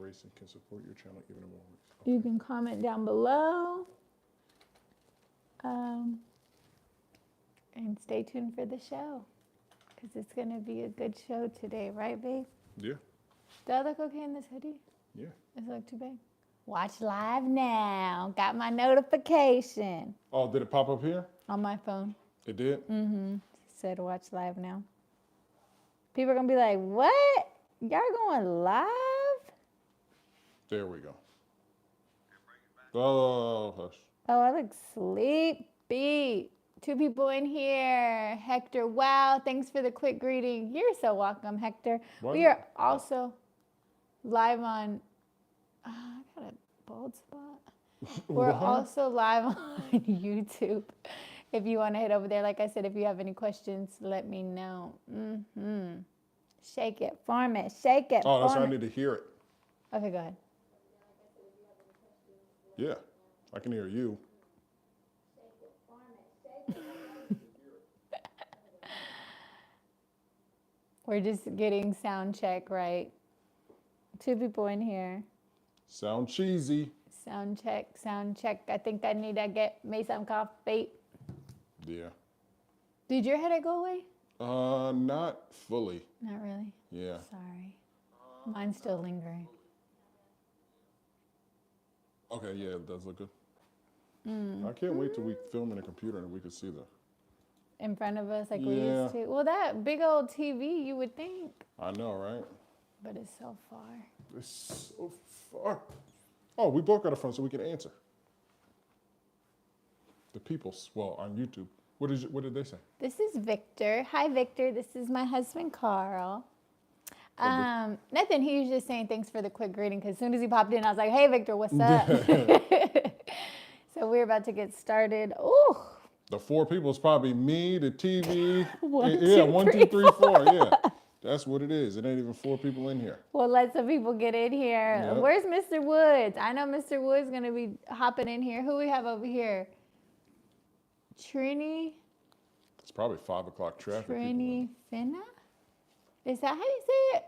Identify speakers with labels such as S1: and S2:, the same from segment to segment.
S1: race and can support your channel even more.
S2: Okay. You can comment down below. And stay tuned for the show, because it's going to be a good show today, right, babe?
S1: Yeah.
S2: Do I look okay in this hoodie?
S1: Yeah.
S2: Does it look too big? Watch live now. Got my notification.
S1: Oh, did it pop up here?
S2: On my phone.
S1: It did?
S2: Mm-hmm. Said watch live now. People are going to be like, what? Y'all going live?
S1: There we go. Oh, hush.
S2: Oh, I look sleepy. 2 people in here. Hector, wow, thanks for the quick greeting. You're so welcome, Hector. We are also live on, I got a bald spot. We're also live on YouTube. If you want to head over there, like I said, if you have any questions, let me know. Shake it, form it, shake it.
S1: Oh, that's why I need to hear it.
S2: Okay, go ahead.
S1: Yeah, I can hear you.
S2: We're just getting sound check right. 2 people in here.
S1: Sound cheesy.
S2: Sound check, sound check. I think I need to get me some coffee.
S1: Yeah.
S2: Did your headache go away?
S1: Not fully.
S2: Not really?
S1: Yeah.
S2: Sorry. Mine's still lingering.
S1: Okay, yeah, it does look good. I can't wait till we film in a computer and we can see the...
S2: In front of us like we used to. Well, that big old TV, you would think.
S1: I know, right?
S2: But it's so far.
S1: It's so far. Oh, we both got a phone so we can answer. The people, well, on YouTube. What did they say?
S2: This is Victor. Hi, Victor. This is my husband, Carl. Nothing. He was just saying thanks for the quick greeting, because as soon as he popped in, I was like, hey, Victor, what's up? So we're about to get started. Ooh.
S1: The 4 people is probably me, the TV.
S2: 1,
S1: yeah,
S2: 2,
S1: 1, 2, 3, 4. Yeah, that's what it is. It ain't even 4 people in here.
S2: Well, let some people get in here.
S1: Yep.
S2: Where's Mr. Woods? I know Mr. Woods going to be hopping in here. Who we have over here? Trini.
S1: It's probably 5 o'clock traffic.
S2: Trini Finna? Is that how you say it?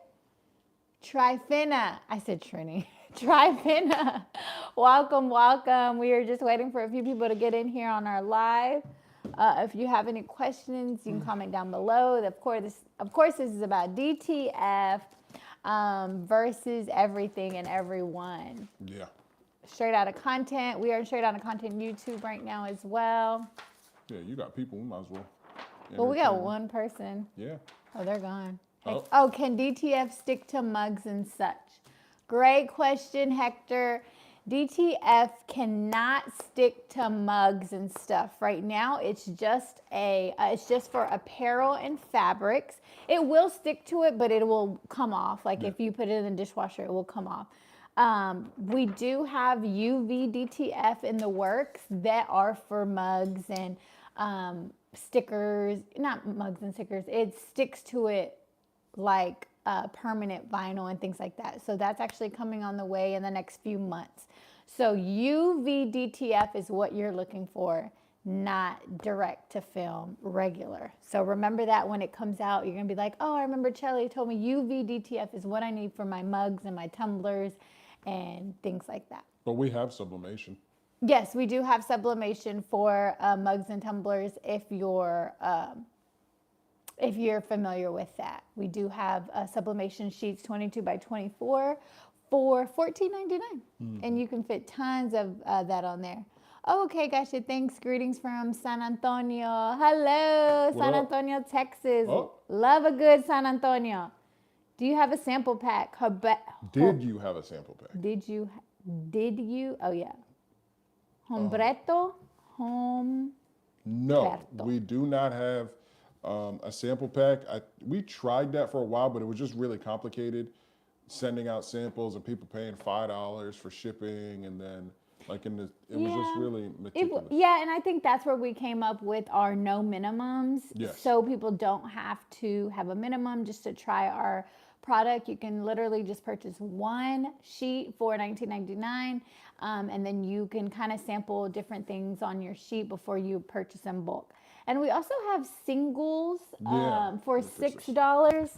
S2: Trifina. I said Trini. Trifina. Welcome, welcome. We are just waiting for a few people to get in here on our live. If you have any questions, you can comment down below. Of course, this is about DTF versus everything and everyone.
S1: Yeah.
S2: Straight out of content. We are straight out of content YouTube right now as well.
S1: Yeah, you got people. We might as well.
S2: Well, we got 1 person.
S1: Yeah.
S2: Oh, they're gone.
S1: Oh.
S2: Can DTF stick to mugs and such? Great question, Hector. DTF cannot stick to mugs and stuff. Right now, it's just for apparel and fabrics. It will stick to it, but it will come off. Like if you put it in the dishwasher, it will come off. We do have UV DTF in the works that are for mugs and stickers, not mugs and stickers. It sticks to it like permanent vinyl and things like that. So that's actually coming on the way in the next few months. So UV DTF is what you're looking for, not direct to film, regular. So remember that when it comes out, you're gonna be like, oh, I remember Chelly told me UV DTF is what I need for my mugs and my tumblers and things like that.
S1: But we have sublimation.
S2: Yes, we do have sublimation for mugs and tumblers if you're familiar with that. We do have sublimation sheets 22 by 24 for $14.99. And you can fit tons of that on there. Oh, okay, gotcha. Thanks. Greetings from San Antonio. Hello, San Antonio, Texas.
S1: Oh.
S2: Love a good San Antonio. Do you have a sample pack?
S1: Did you have a sample pack?
S2: Did you? Oh, yeah. Hombretto?
S1: No, we do not have a sample pack. We tried that for a while, but it was just really complicated, sending out samples and people paying $5 for shipping, and then like it was just really meticulous.
S2: And I think that's where we came up with our no minimums.
S1: Yes.
S2: So people don't have to have a minimum just to try our product. You can literally just purchase 1 sheet for $19.99, and then you can kind of sample different things on your sheet before you purchase in bulk. And we also have singles for $6.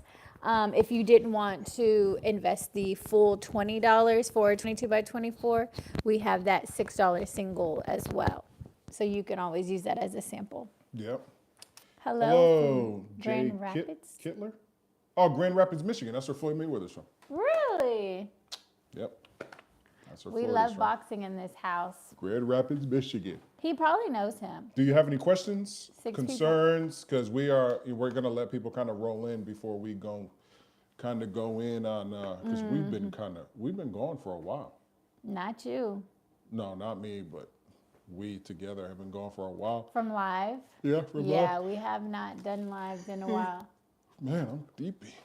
S2: If you didn't want to invest the full $20 for a 22 by 24, we have that $6 single as well. So you can always use that as a sample.
S1: Yep.
S2: Hello,
S1: Hello,
S2: from
S1: Jay
S2: Grand Rapids.
S1: Kittler. Oh, Grand Rapids, Michigan. That's where Floyd Mayweather's from.
S2: Really?
S1: Yep. That's where
S2: We
S1: Floyd
S2: love
S1: is from.
S2: boxing in this house.
S1: Grand Rapids, Michigan.
S2: He probably knows him.
S1: Do you have any questions,
S2: 6
S1: concerns? Because we're gonna let people kind of roll in before we go in on because we've been gone for a while.
S2: Not you.
S1: No, not me, but we together have been gone for a while.
S2: From live?
S1: Yeah, from
S2: Yeah,
S1: live.
S2: we have not done lives in a while.
S1: Man, I'm deepy.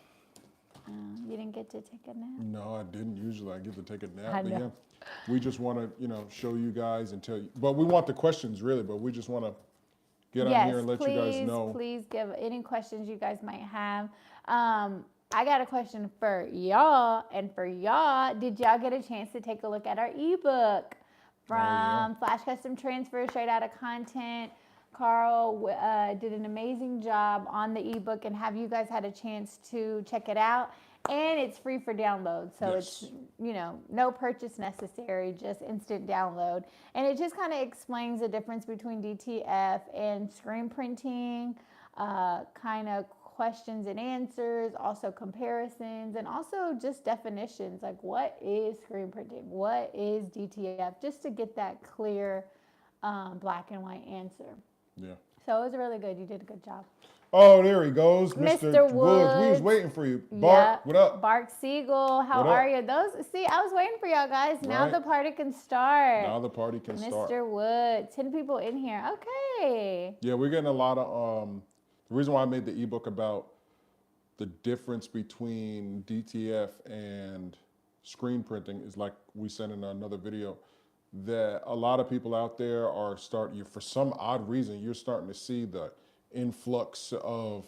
S2: You didn't get to take a nap?
S1: No, I didn't. Usually I get to take a nap.
S2: I
S1: But
S2: know.
S1: yeah, we just want to, show you guys and tell you. But we want the questions really, but we just want to get on here and let you guys know.
S2: Please give any questions you guys might have. I got a question for y'all. And for y'all, did y'all get a chance to take a look at our ebook from Flash Custom Transfer, straight out of content? Carl did an amazing job on the ebook, and have you guys had a chance to check it out? And it's free for download, so
S1: Yes.
S2: it's, no purchase necessary, just instant download. And it just kind of explains the difference between DTF and screen printing, kind of questions and answers, also comparisons, and also just definitions, like what is screen printing, what is DTF, just to get that clear black and white answer.
S1: Yeah.
S2: So it was really good. You did a good job.
S1: Oh, there he goes,
S2: Mr.
S1: Woods. We was
S2: Woods.
S1: waiting for you. Bart, what up?
S2: Bart Siegel, how
S1: What up?
S2: are you? I was waiting for y'all guys. Now
S1: Right.
S2: the party can start.
S1: Now the party can start.
S2: Mr. Wood, 10 people in here. Okay.
S1: Yeah, we're getting a lot of. The reason why I made the ebook about the difference between DTF and screen printing is, like we said in another video, that a lot of people out there are for some odd reason, you're starting to see the influx of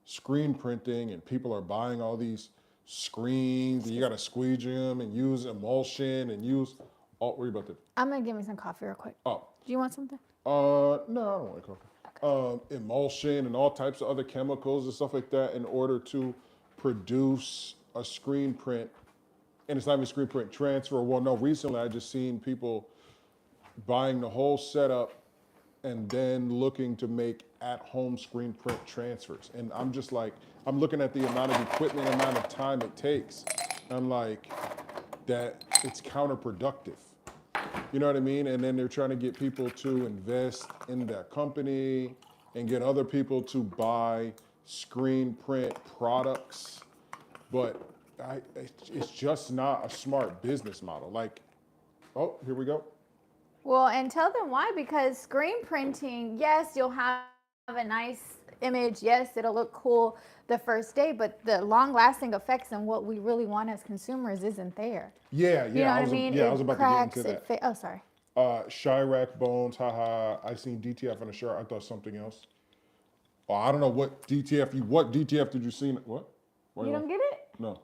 S1: screen printing, and people are buying all these screens, and you got to squeegee them and use emulsion and use. Oh, worry about that.
S2: I'm going to give me some coffee real quick.
S1: Oh.
S2: Do you want something?
S1: No, I don't want coffee. Emulsion and all types of other chemicals and stuff like that in order to produce a screen print. And it's not even screen print transfer. Well, no, recently I just seen people buying the whole setup and then looking to make at-home screen print transfers. And I'm just like, I'm looking at the amount of equipment, amount of time it takes. I'm like, that it's counterproductive. You know what I mean? And then they're trying to get people to invest in their company and get other people to buy screen print products. But it's just not a smart business model. Like, oh, here we go.
S2: Well, and tell them why, because screen printing, yes, you'll have a nice image. Yes, it'll look cool the first day, but the long-lasting effects and what we really want as consumers isn't there.
S1: Yeah.
S2: You know what I mean?
S1: I was about
S2: cracks,
S1: to get into that.
S2: Oh, sorry.
S1: Chirac bones, haha. I seen DTF on the shirt. I thought something else. Oh, I don't know what DTF did you see? What?
S2: You don't get it?
S1: No.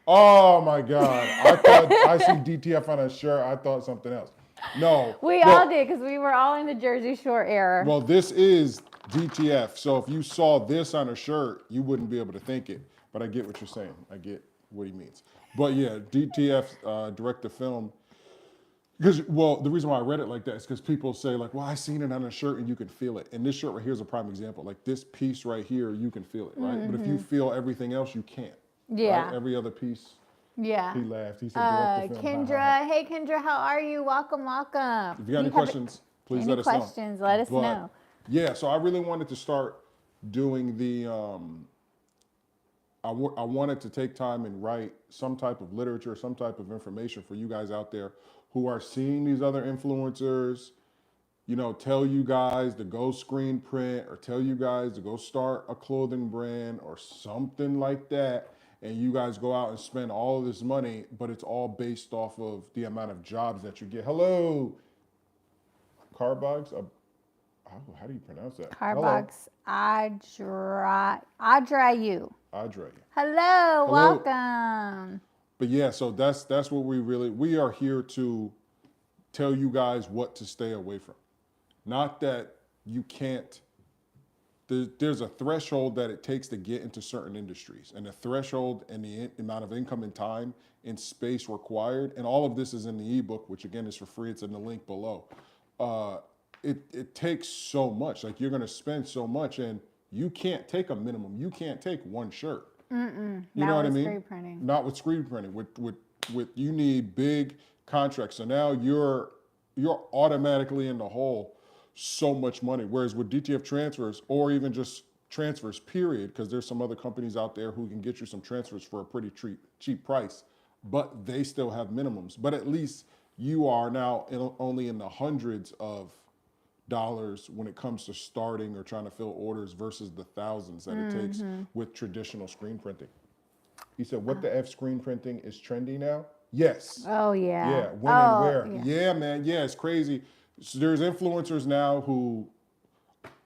S1: Oh my God. I thought I seen DTF on a shirt. I thought something else. No.
S2: We all did, because we were all in the Jersey Shore era.
S1: Well, this is DTF. So if you saw this on a shirt, you wouldn't be able to think it. But I get what you're saying. I get what he means. But yeah, DTF direct to film. Because, well, the reason why I read it like that is because people say, like, well, I seen it on a shirt and you can feel it. And this shirt right here is a prime example. Like, this piece right here, you can feel it, right?
S2: Mm-hmm.
S1: But if you feel everything else, you can't.
S2: Yeah.
S1: Right? Every other piece.
S2: Yeah.
S1: He laughed. He said, direct to film.
S2: Kendra, hey Kendra, how are you? Welcome, welcome.
S1: If you got any questions, please let us know.
S2: Any questions, let us know.
S1: Yeah, so I really wanted to start doing the, I wanted to take time and write some type of literature, some type of information for you guys out there who are seeing these other influencers, tell you guys to go screen print or tell you guys to go start a clothing brand or something like that. And you guys go out and spend all of this money, but it's all based off of the amount of jobs that you get. Hello, Carbox. How do you pronounce that?
S2: Carbox Adrayu. Hello, welcome.
S1: But yeah, so that's what we are here to tell you guys what to stay away from. Not that you can't there's a threshold that it takes to get into certain industries, and the threshold and the amount of income and time and space required, and all of this is in the ebook, which again is for free. It's in the link below. It takes so much. Like, you're going to spend so much, and you can't take a minimum. You can't take one shirt. You know what I mean?
S2: Screen printing.
S1: Not with screen printing. With you need big contracts. So now you're automatically in the hole so much money. Whereas with DTF transfers, or even just transfers, period, because there's some other companies out there who can get you some transfers for a pretty cheap price, but they still have minimums. But at least you are now only in the hundreds of dollars when it comes to starting or trying to fill orders versus the thousands that it takes with traditional screen printing. He said, what the F, screen printing is trendy now? Yes.
S2: Oh, yeah.
S1: Yeah, women wear. Yeah, man. Yeah, it's crazy. So there's influencers now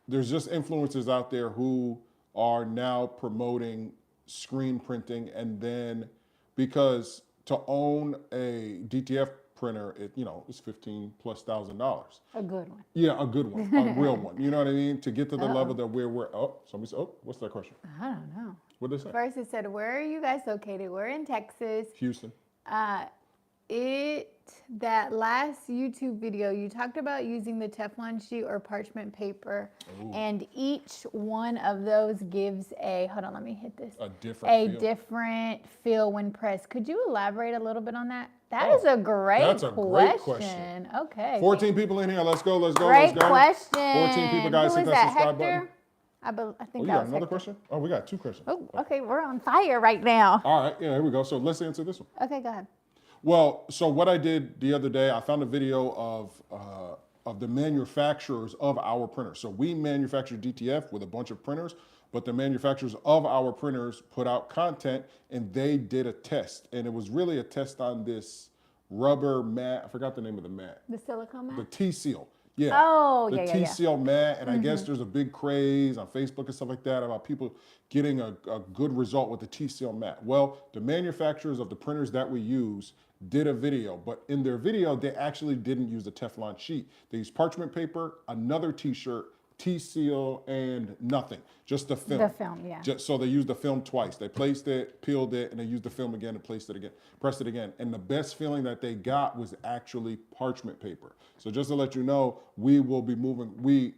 S1: there's just influencers out there who are now promoting screen printing, and then because to own a DTF printer, it's $15,000+.
S2: A good one.
S1: Yeah, a good one, a real one. You know what I mean? To get to the level that we're, somebody said, what's that question?
S2: I don't know.
S1: What did they say?
S2: First it said, where are you guys located? We're in Texas.
S1: Houston.
S2: That last YouTube video, you talked about using the Teflon sheet or parchment paper, and each one of those gives hold on, let me hit this.
S1: A different
S2: feel when pressed. Could you elaborate a little bit on that? That is a great question. Okay.
S1: 14 people in here. Let's go.
S2: Great question.
S1: 14 people, guys.
S2: Who
S1: Hit
S2: is
S1: that
S2: that,
S1: subscribe
S2: Hector?
S1: button.
S2: I think
S1: you
S2: that
S1: got
S2: was
S1: another
S2: Hector.
S1: question? Oh, we got 2 questions.
S2: Oh, okay. We're on fire right now.
S1: All right. Yeah, here we go. So let's answer this one.
S2: Okay, go ahead.
S1: Well, so what I did the other day, I found a video of the manufacturers of our printers. So we manufacture DTF with a bunch of printers, but the manufacturers of our printers put out content, and they did a test. And it was really a test on this rubber mat. I forgot the name of the mat.
S2: The silicone mat?
S1: The T-seal. Yeah.
S2: Oh,
S1: the T-seal mat. And I guess there's a big craze on Facebook and stuff like that about people getting a good result with the T-seal mat. Well, the manufacturers of the printers that we use did a video, but in their video, they actually didn't use the Teflon sheet. They used parchment paper, another T-shirt, T-seal, and nothing, just the film.
S2: The film, yeah.
S1: So they used the film twice. They placed it, peeled it, and they used the film again and placed it again, pressed it again. And the best feeling that they got was actually parchment paper. So just to let you know, we will be moving. We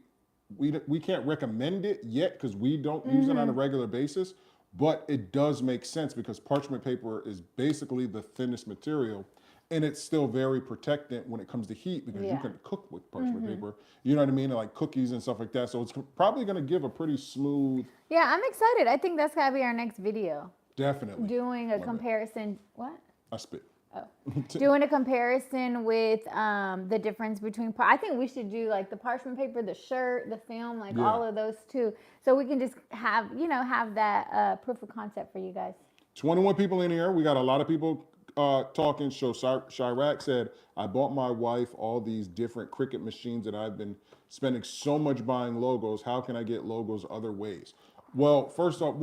S1: can't recommend it yet because we don't use it on a regular basis, but it does make sense because parchment paper is basically the thinnest material, and it's still very protectant when it comes to heat because you can cook with parchment paper. You know what I mean? Like cookies and stuff like that. So it's probably going to give a pretty smooth.
S2: Yeah, I'm excited. I think that's got to be our next video.
S1: Definitely.
S2: Doing a comparison. What?
S1: I spit.
S2: Oh. Doing a comparison with the difference between, I think we should do like the parchment paper, the shirt, the film, like all of those too. So we can just have, have that proof of concept for you guys.
S1: 21 people in here. We got a lot of people talking. So Chirac said, I bought my wife all these different Cricut machines and I've been spending so much buying logos. How can I get logos other ways? Well, first off,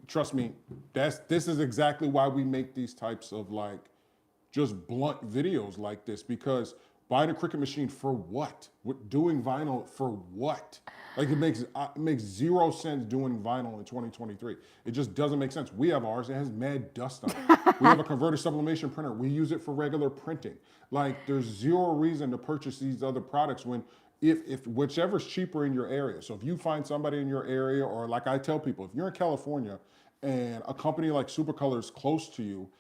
S1: trust me, this is exactly why we make these types of like just blunt videos like this, because buying a Cricut machine for what? Doing vinyl for what? Like it makes 0 sense doing vinyl in 2023. It just doesn't make sense. We have ours, it has mad dust on it. We have a converter sublimation printer. We use it for regular printing. Like there's 0 reason to purchase these other products when if whichever's cheaper in your area. So if you find somebody in your area, or like I tell people, if you're in California and a company like Supercolor is close to you,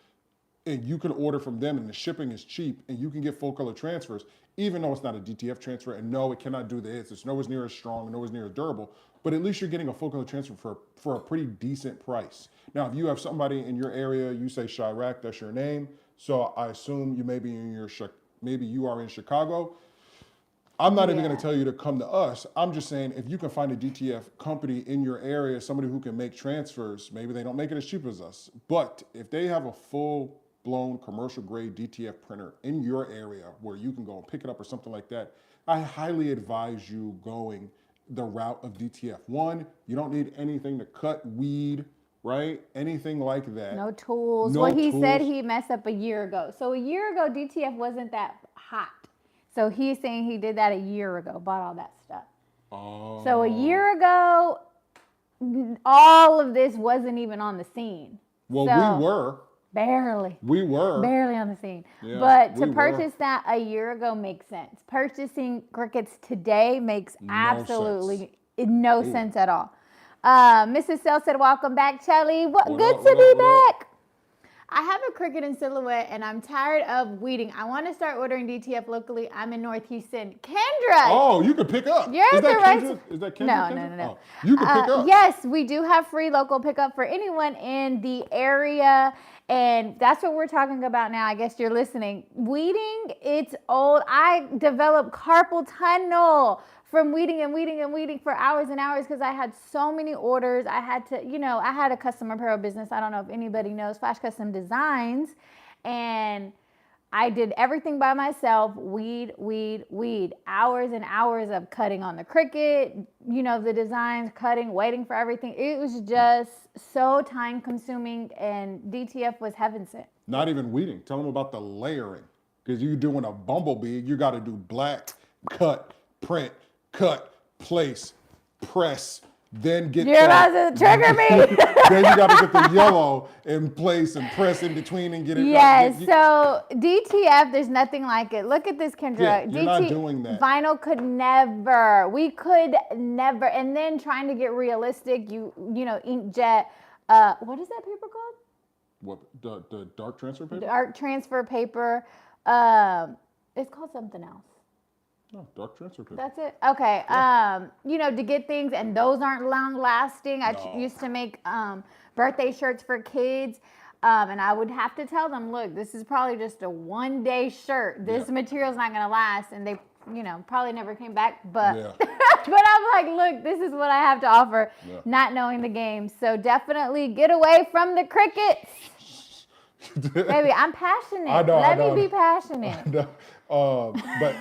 S1: and you can order from them and the shipping is cheap and you can get full color transfers, even though it's not a DTF transfer, and no, it cannot do this. It's nowhere near as strong, nowhere near as durable, but at least you're getting a full color transfer for a pretty decent price. Now, if you have somebody in your area, you say Chirac, that's your name. So I assume you maybe you are in Chicago. I'm not even gonna tell you to come to us. I'm just saying, if you can find a DTF company in your area, somebody who can make transfers, maybe they don't make it as cheap as us, but if they have a full-blown commercial grade DTF printer in your area where you can go and pick it up or something like that, I highly advise you going the route of DTF. One, you don't need anything to cut, weed, right? Anything like that.
S2: No tools.
S1: No
S2: Well, he
S1: tools.
S2: said he messed up a year ago. So a year ago, DTF wasn't that hot. So he's saying he did that a year ago, bought all that stuff.
S1: Oh.
S2: So a year ago, all of this wasn't even on the scene.
S1: Well,
S2: So,
S1: we were.
S2: barely.
S1: We were.
S2: Barely on the scene.
S1: Yeah,
S2: but to
S1: we
S2: purchase that a year ago makes sense. Purchasing crickets today makes absolutely no sense at all. Mrs. Sell said, welcome back, Chelly. Good to be back. I have a cricket in silhouette and I'm tired of weeding. I want to start ordering DTF locally. I'm in North Houston. Kendra.
S1: Oh, you can pick up.
S2: You're
S1: Is that
S2: right.
S1: Kendra? Is that Kendra?
S2: No,
S1: Kendra?
S2: no.
S1: Oh, you can pick up.
S2: Yes, we do have free local pickup for anyone in the area. And that's what we're talking about now. I guess you're listening. Weeding, it's old. I developed carpal tunnel from weeding for hours and hours because I had so many orders. I had to, I had a custom apparel business. I don't know if anybody knows Flash Custom Designs. And I did everything by myself, weed, hours and hours of cutting on the Cricut, the designs, cutting, waiting for everything. It was just so time consuming and DTF was heaven sent.
S1: Not even weeding. Tell them about the layering. Because you're doing a bumblebee, you got to do black, cut, print, cut, place, press, then get
S2: You're about to trigger me.
S1: Then you got to get the yellow in place and press in between and get it.
S2: Yes, so DTF, there's nothing like it. Look at this, Kendra.
S1: Yeah, you're not doing that.
S2: Vinyl could never. We could never. And then trying to get realistic, inkjet. What is that paper called?
S1: What, the dark transfer paper?
S2: Dark transfer paper. It's called something else.
S1: No, dark transfer paper.
S2: That's it? Okay. Yeah. To get things, and those aren't long lasting. I used to make birthday shirts for kids, and I would have to tell them, look, this is probably just a one-day shirt. This material's not going to last, and they, probably never came back. But, but I'm like, look, this is what I have to offer, not knowing the game. So definitely get away from the crickets. Baby, I'm passionate. Let me be passionate.
S1: But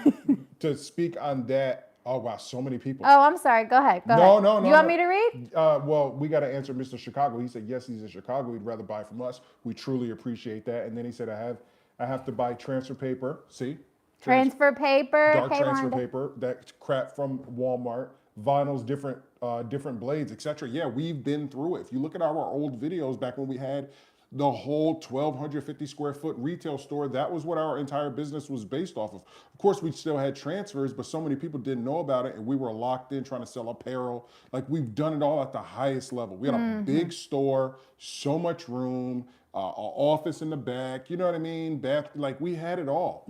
S1: to speak on that, oh wow, so many people.
S2: Oh, I'm sorry. Go ahead. No. You want me to read?
S1: Well, we got to answer Mr. Chicago. He said yes, he's in Chicago. He'd rather buy from us. We truly appreciate that. And then he said I have to buy transfer paper. See,
S2: transfer paper,
S1: dark transfer paper. That crap from Walmart. Vinyls, different blades, etc. Yeah, we've been through it. If you look at our old videos back when we had the whole 1,250 square foot retail store, that was what our entire business was based off of. Of course, we still had transfers, but so many people didn't know about it, and we were locked in trying to sell apparel. Like, we've done it all at the highest level. We had a big store, so much room, an office in the back, you know what I mean? Like, we had it all.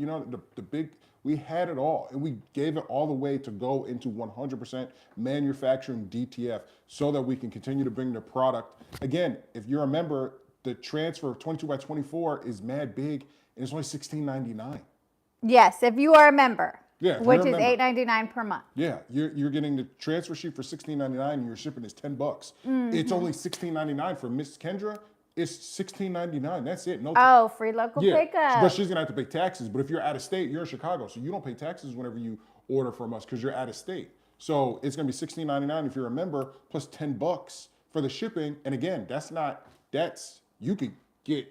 S1: We had it all, and we gave it all the way to go into 100% manufacturing DTF so that we can continue to bring the product. Again, if you're a member, the transfer of 22 by 24 is mad big, and it's only $16.99.
S2: Yes, if you are a member.
S1: Yeah,
S2: which is $8.99 per month.
S1: Yeah, you're getting the transfer sheet for $16.99, and your shipping is $10. It's only $16.99 for Miss Kendra. It's $16.99. That's it.
S2: No. Free local pickup.
S1: But she's gonna have to pay taxes. But if you're out of state, you're in Chicago, so you don't pay taxes whenever you order from us because you're out of state. So it's gonna be $16.99 if you're a member, plus $10 for the shipping. And again, you could get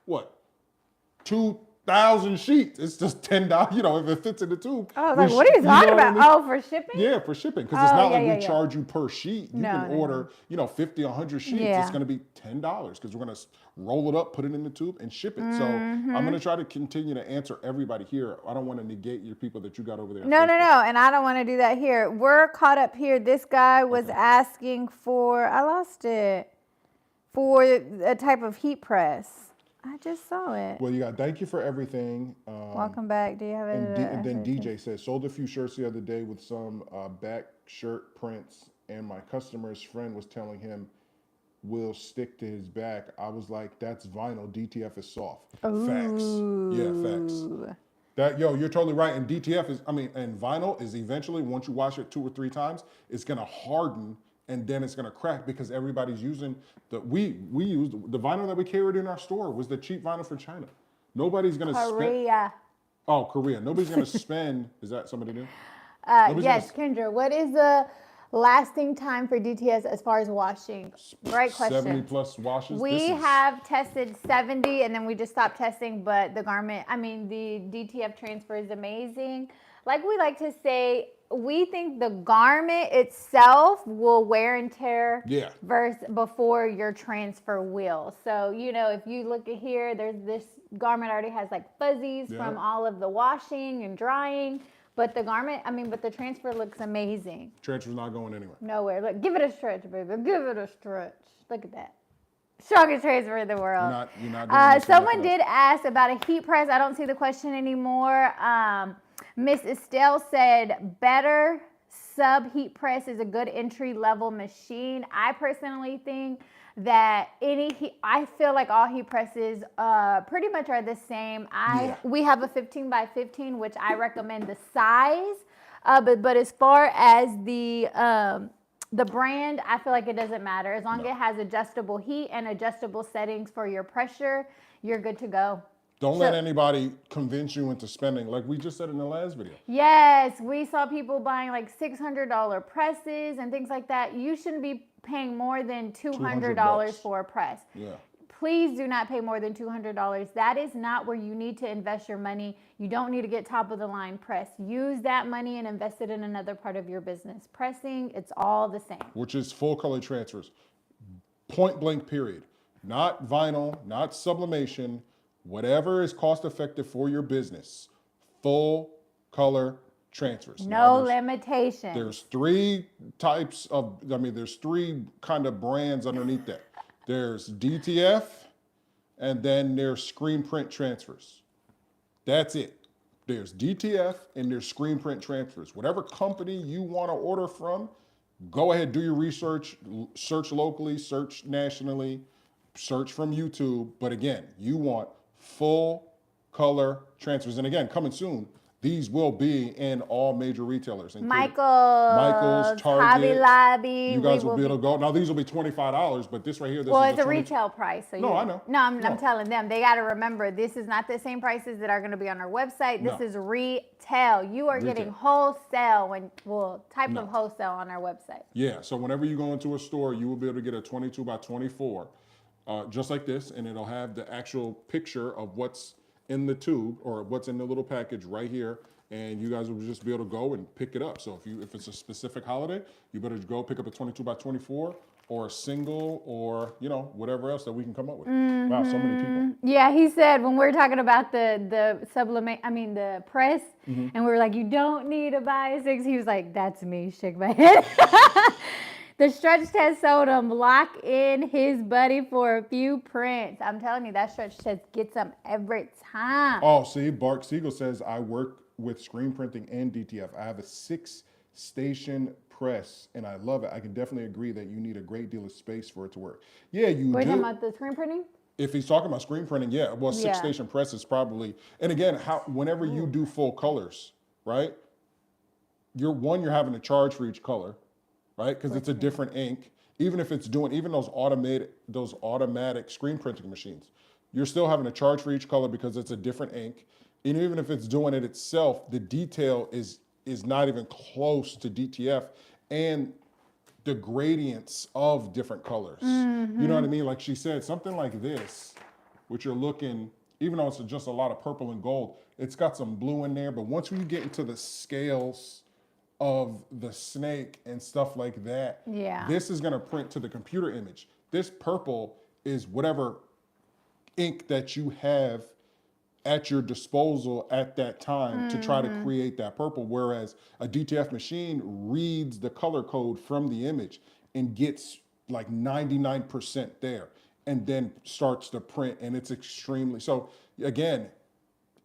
S1: what, 2,000 sheets. It's just $10, if it fits in the tube.
S2: Oh, like, what are you talking about? Oh, for shipping?
S1: Yeah, for shipping. Because it's not like we charge you per sheet. You can order, 50, 100 sheets. Yeah. It's going to be $10 because we're going to roll it up, put it in the tube, and ship it. So I'm going to try to continue to answer everybody here. I don't want to negate your people that you got over there.
S2: No. And I don't want to do that here. We're caught up here. This guy was asking for, I lost it, for a type of heat press. I just saw it.
S1: Well, you got thank you for everything.
S2: Welcome back. Do you have it?
S1: And then DJ says, sold a few shirts the other day with some back shirt prints, and my customer's friend was telling him will stick to his back. I was like, that's vinyl. DTF is soft.
S2: Ooh.
S1: Facts. Yeah, facts. You're totally right. And DTF and vinyl is eventually, once you wash it 2 or 3 times, it's gonna harden. And then it's gonna crack because everybody's using we used the vinyl that we carried in our store was the cheap vinyl from China. Nobody's gonna
S2: Korea.
S1: Korea. Nobody's gonna spend. Is that somebody new?
S2: Yes, Kendra. What is the lasting time for DTS as far as washing? Great question.
S1: 70 plus washes.
S2: We have tested 70, and then we just stopped testing. But the DTF transfer is amazing. Like we like to say, we think the garment itself will wear and tear
S1: Yeah.
S2: before your transfer will. So, you know, if you look at here, there's this garment already has like fuzzies from all of the washing and drying. But the garment, but the transfer looks amazing.
S1: Transfer's not going anywhere.
S2: Nowhere. Look, give it a stretch, baby. Give it a stretch. Look at that. Strongest transfer in the world.
S1: You're not doing this.
S2: Someone did ask about a heat press. I don't see the question anymore. Miss Estelle said, better sub heat press is a good entry level machine. I personally think that I feel like all heat presses pretty much are the same. We have a 15 by 15, which I recommend the size. But as far as the brand, I feel like it doesn't matter. As long as it has adjustable heat and adjustable settings for your pressure, you're good to go.
S1: Don't let anybody convince you into spending, like we just said in the last video.
S2: Yes, we saw people buying like $600 presses and things like that. You shouldn't be paying more than $200 for a press.
S1: Yeah.
S2: Please do not pay more than $200. That is not where you need to invest your money. You don't need to get top of the line press. Use that money and invest it in another part of your business. Pressing, it's all the same.
S1: Which is full color transfers. Point blank period. Not vinyl, not sublimation, whatever is cost effective for your business. Full color transfers.
S2: No limitations.
S1: There's three types of, there's three kind of brands underneath that. There's DTF, and then there's screen print transfers. That's it. There's DTF and there's screen print transfers. Whatever company you want to order from, go ahead, do your research, search locally, search nationally, search from YouTube. But again, you want full color transfers. And again, coming soon, these will be in all major retailers. Michael's, Target,
S2: Hobby Lobby.
S1: You guys will be able to go. Now, these will be $25, but this right here,
S2: it's a retail price. So
S1: I know.
S2: No, I'm telling them. They got to remember, this is not the same prices that are going to be on our website. This is retail. You are getting wholesale, of wholesale on our website.
S1: Yeah, so whenever you go into a store, you will be able to get a 22 by 24, just like this, and it'll have the actual picture of what's in the tube or what's in the little package right here, and you guys will just be able to go and pick it up. So if it's a specific holiday, you better go pick up a 22 by 24 or a single or whatever else that we can come up with. Wow, so many people.
S2: Yeah, he said when we're talking about the press, and we were like, you don't need to buy a 6. He was like, that's me. Shake my head. The stretch test sold him. Lock in his buddy for a few prints. I'm telling you, that stretch test gets them every time.
S1: Oh, see, Bark Siegel says, I work with screen printing and DTF. I have a 6-station press, and I love it. I can definitely agree that you need a great deal of space for it to work. Yeah, you do.
S2: We're talking about the screen printing?
S1: If he's talking about screen printing, yeah. Well, 6-station press is probably, and again, whenever you do full colors, right? You're having to charge for each color. Right, because it's a different ink. Even if it's even those automatic screen printing machines, you're still having to charge for each color because it's a different ink. And even if it's doing it itself, the detail is not even close to DTF, and the gradients of different colors. You know what I mean? Like she said, something like this, which you're looking, even though it's just a lot of purple and gold, it's got some blue in there. But once we get into the scales of the snake and stuff like that, this is going to print to the computer image. This purple is whatever ink that you have at your disposal at that time to try to create that purple, whereas a DTF machine reads the color code from the image and gets like 99% there and then starts to print, and it's extremely, so again,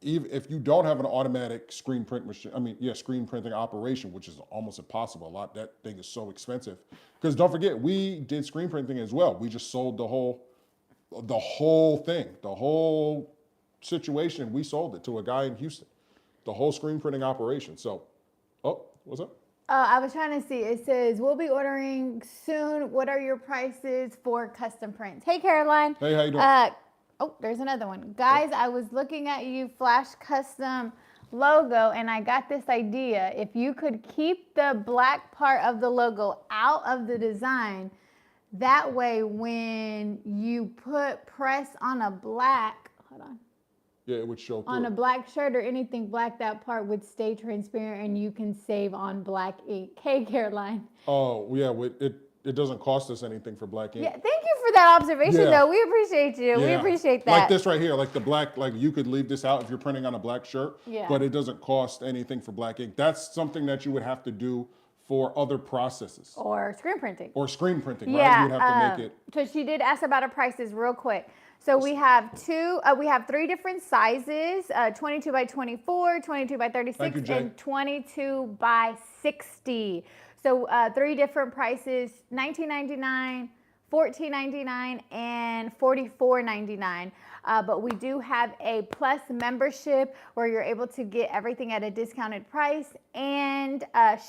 S1: even if you don't have an automatic screen print machine, screen printing operation, which is almost impossible. That thing is so expensive. Because don't forget, we did screen printing as well. We just sold the whole thing, the whole situation. We sold it to a guy in Houston, the whole screen printing operation. So, what's up?
S2: I was trying to see. It says, we'll be ordering soon. What are your prices for custom prints? Hey, Caroline.
S1: Hey, how you doing?
S2: There's another one. Guys, I was looking at you Flash Custom logo, and I got this idea. If you could keep the black part of the logo out of the design, that way when you put press on a black, hold on.
S1: Yeah, it would show through.
S2: On a black shirt or anything black, that part would stay transparent and you can save on black ink. Hey, Caroline.
S1: Oh, yeah, it doesn't cost us anything for black ink.
S2: Yeah, thank you for that observation,
S1: Yeah.
S2: though. We appreciate you. We
S1: Yeah.
S2: appreciate that.
S1: Like this right here, like the black, like you could leave this out if you're printing on a black shirt,
S2: Yeah.
S1: but it doesn't cost anything for black ink. That's something that you would have to do for other processes.
S2: Or screen printing.
S1: Or screen printing, right?
S2: Yeah.
S1: You'd have to make it.
S2: So she did ask about our prices real quick. So we have three different sizes, 22 by 24, 22 by 36,
S1: Thank you, Jay.
S2: and 22 by 60. So three different prices, $19.99, $14.99, and $44.99. But we do have a plus membership where you're able to get everything at a discounted price, and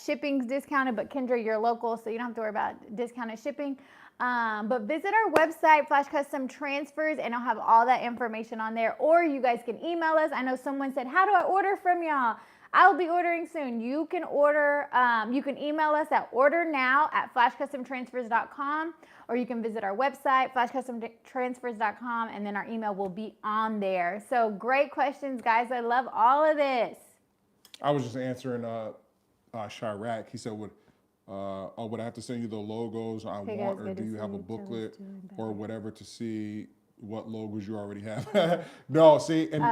S2: shipping's discounted, but Kendra, you're local, so you don't have to worry about discounted shipping. But visit our website, Flash Custom Transfers, and I'll have all that information on there. Or you guys can email us. I know someone said, how do I order from y'all? I'll be ordering soon. You can order, you can email us at ordernow@flashcustomtransfers.com, or you can visit our website, flashcustomtransfers.com, and then our email will be on there. So great questions, guys. I love all of this.
S1: I was just answering Chirac. He said, would I have to send you the logos I
S2: Hey,
S1: want,
S2: guys,
S1: or
S2: good
S1: do
S2: to
S1: you
S2: see
S1: have a
S2: you. Tell us
S1: booklet
S2: doing better.
S1: or whatever to see what logos you already have? No, see, and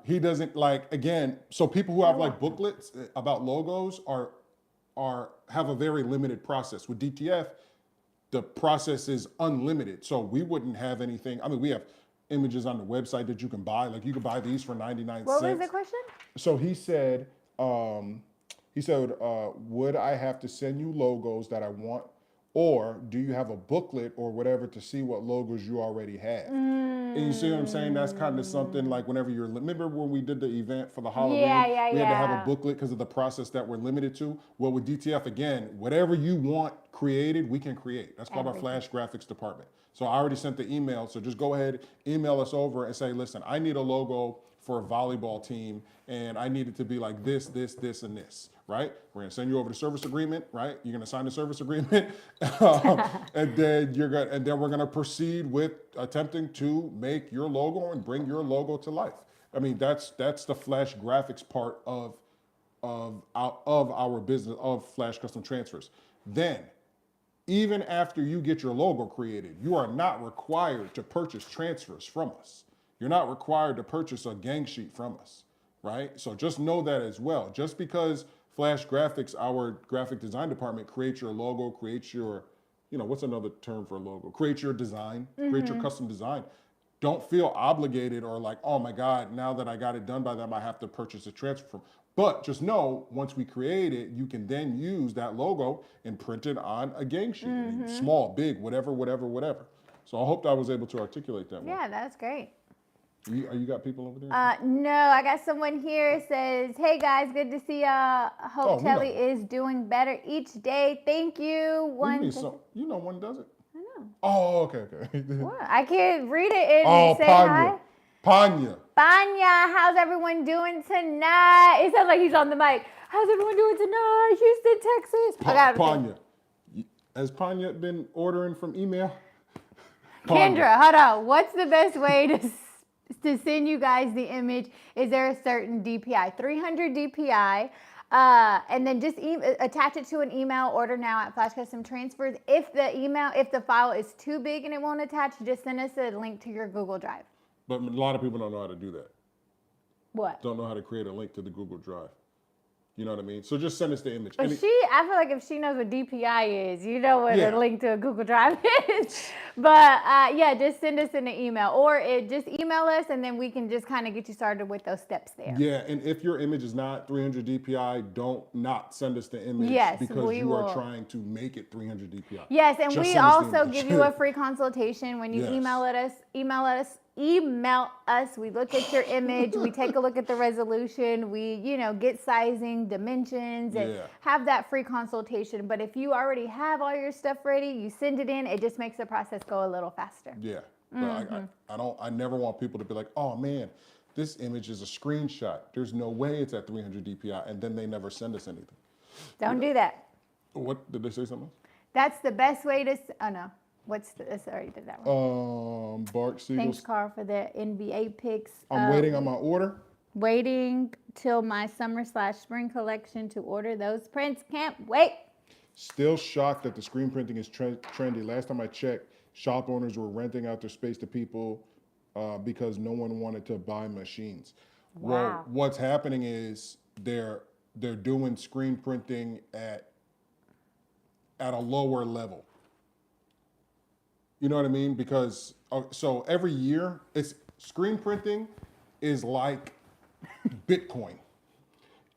S1: he doesn't like, again, so people who have like booklets about logos have a very limited process. With DTF, the process is unlimited. So we wouldn't have anything. I mean, we have images on the website that you can buy. Like you can buy these for 99
S2: What
S1: cents.
S2: was the question?
S1: So he said, would I have to send you logos that I want, or do you have a booklet or whatever to see what logos you already have? And you see what I'm saying? That's kind of something like whenever remember when we did the event for the Halloween? We had to have a booklet because of the process that we're limited to. Well, with DTF, again, whatever you want created, we can create. That's called our Flash Graphics department. So I already sent the email. So just go ahead, email us over and say, listen, I need a logo for a volleyball team, and I need it to be like this, this, this, and this, right? We're gonna send you over the service agreement, right? You're gonna sign the service agreement, and then we're gonna proceed with attempting to make your logo and bring your logo to life. I mean, that's the Flash Graphics part of our business of Flash Custom Transfers. Then, even after you get your logo created, you are not required to purchase transfers from us. You're not required to purchase a gang sheet from us, right? So just know that as well. Just because Flash Graphics, our graphic design department, creates your logo, creates your, what's another term for a logo? Create your design, create your custom design. Don't feel obligated or like, oh my God, now that I got it done by them, I have to purchase a transfer from. But just know, once we create it, you can then use that logo and print it on a gang sheet, small, big, whatever. So I hope I was able to articulate that.
S2: Yeah, that's great.
S1: You got people over there?
S2: No, I got someone here says, hey guys, good to see y'all. Hope Telly is doing better each day. Thank you.
S1: One does it. I know. Oh, okay.
S2: What? I can't read it and say
S1: Panya.
S2: hi. Panya, how's everyone doing tonight? It sounds like he's on the mic. How's everyone doing tonight? Houston, Texas.
S1: Panya. Has Panya been ordering from email?
S2: Kendra, hold on. What's the best way to send you guys the image? Is there a certain DPI? 300 DPI. And then just attach it to an email, order now at Flash Custom Transfers. If the file is too big and it won't attach, just send us a link to your Google Drive.
S1: But a lot of people don't know how to do that.
S2: What?
S1: Don't know how to create a link to the Google Drive. You know what I mean? So just send us the image.
S2: I feel like if she knows what DPI is, you know what a link to a Google Drive is. But just send us an email, or just email us, and then we can just kind of get you started with those steps there.
S1: Yeah, and if your image is not 300 DPI, don't not send us the image because you are trying to make it 300 DPI.
S2: Yes, and we also give you a free consultation when you email us. We look at your image, we take a look at the resolution, we, get sizing, dimensions, and have that free consultation. But if you already have all your stuff ready, you send it in, it just makes the process go a little faster.
S1: Yeah. But I never want people to be like, oh man, this image is a screenshot. There's no way it's at 300 DPI, and then they never send us anything.
S2: Don't do that.
S1: What, did they say something else?
S2: That's the best way to, oh no. What's the, sorry, did that one.
S1: Bart
S2: Thanks,
S1: Siegel's.
S2: Carl, for the NBA picks.
S1: I'm waiting on my order.
S2: Waiting till my summer/spring collection to order those prints. Can't wait.
S1: Still shocked that the screen printing is trendy. Last time I checked, shop owners were renting out their space to people because no one wanted to buy machines.
S2: Wow.
S1: Well, what's happening is they're doing screen printing at a lower level. You know what I mean? Because so every year, it's screen printing is like Bitcoin.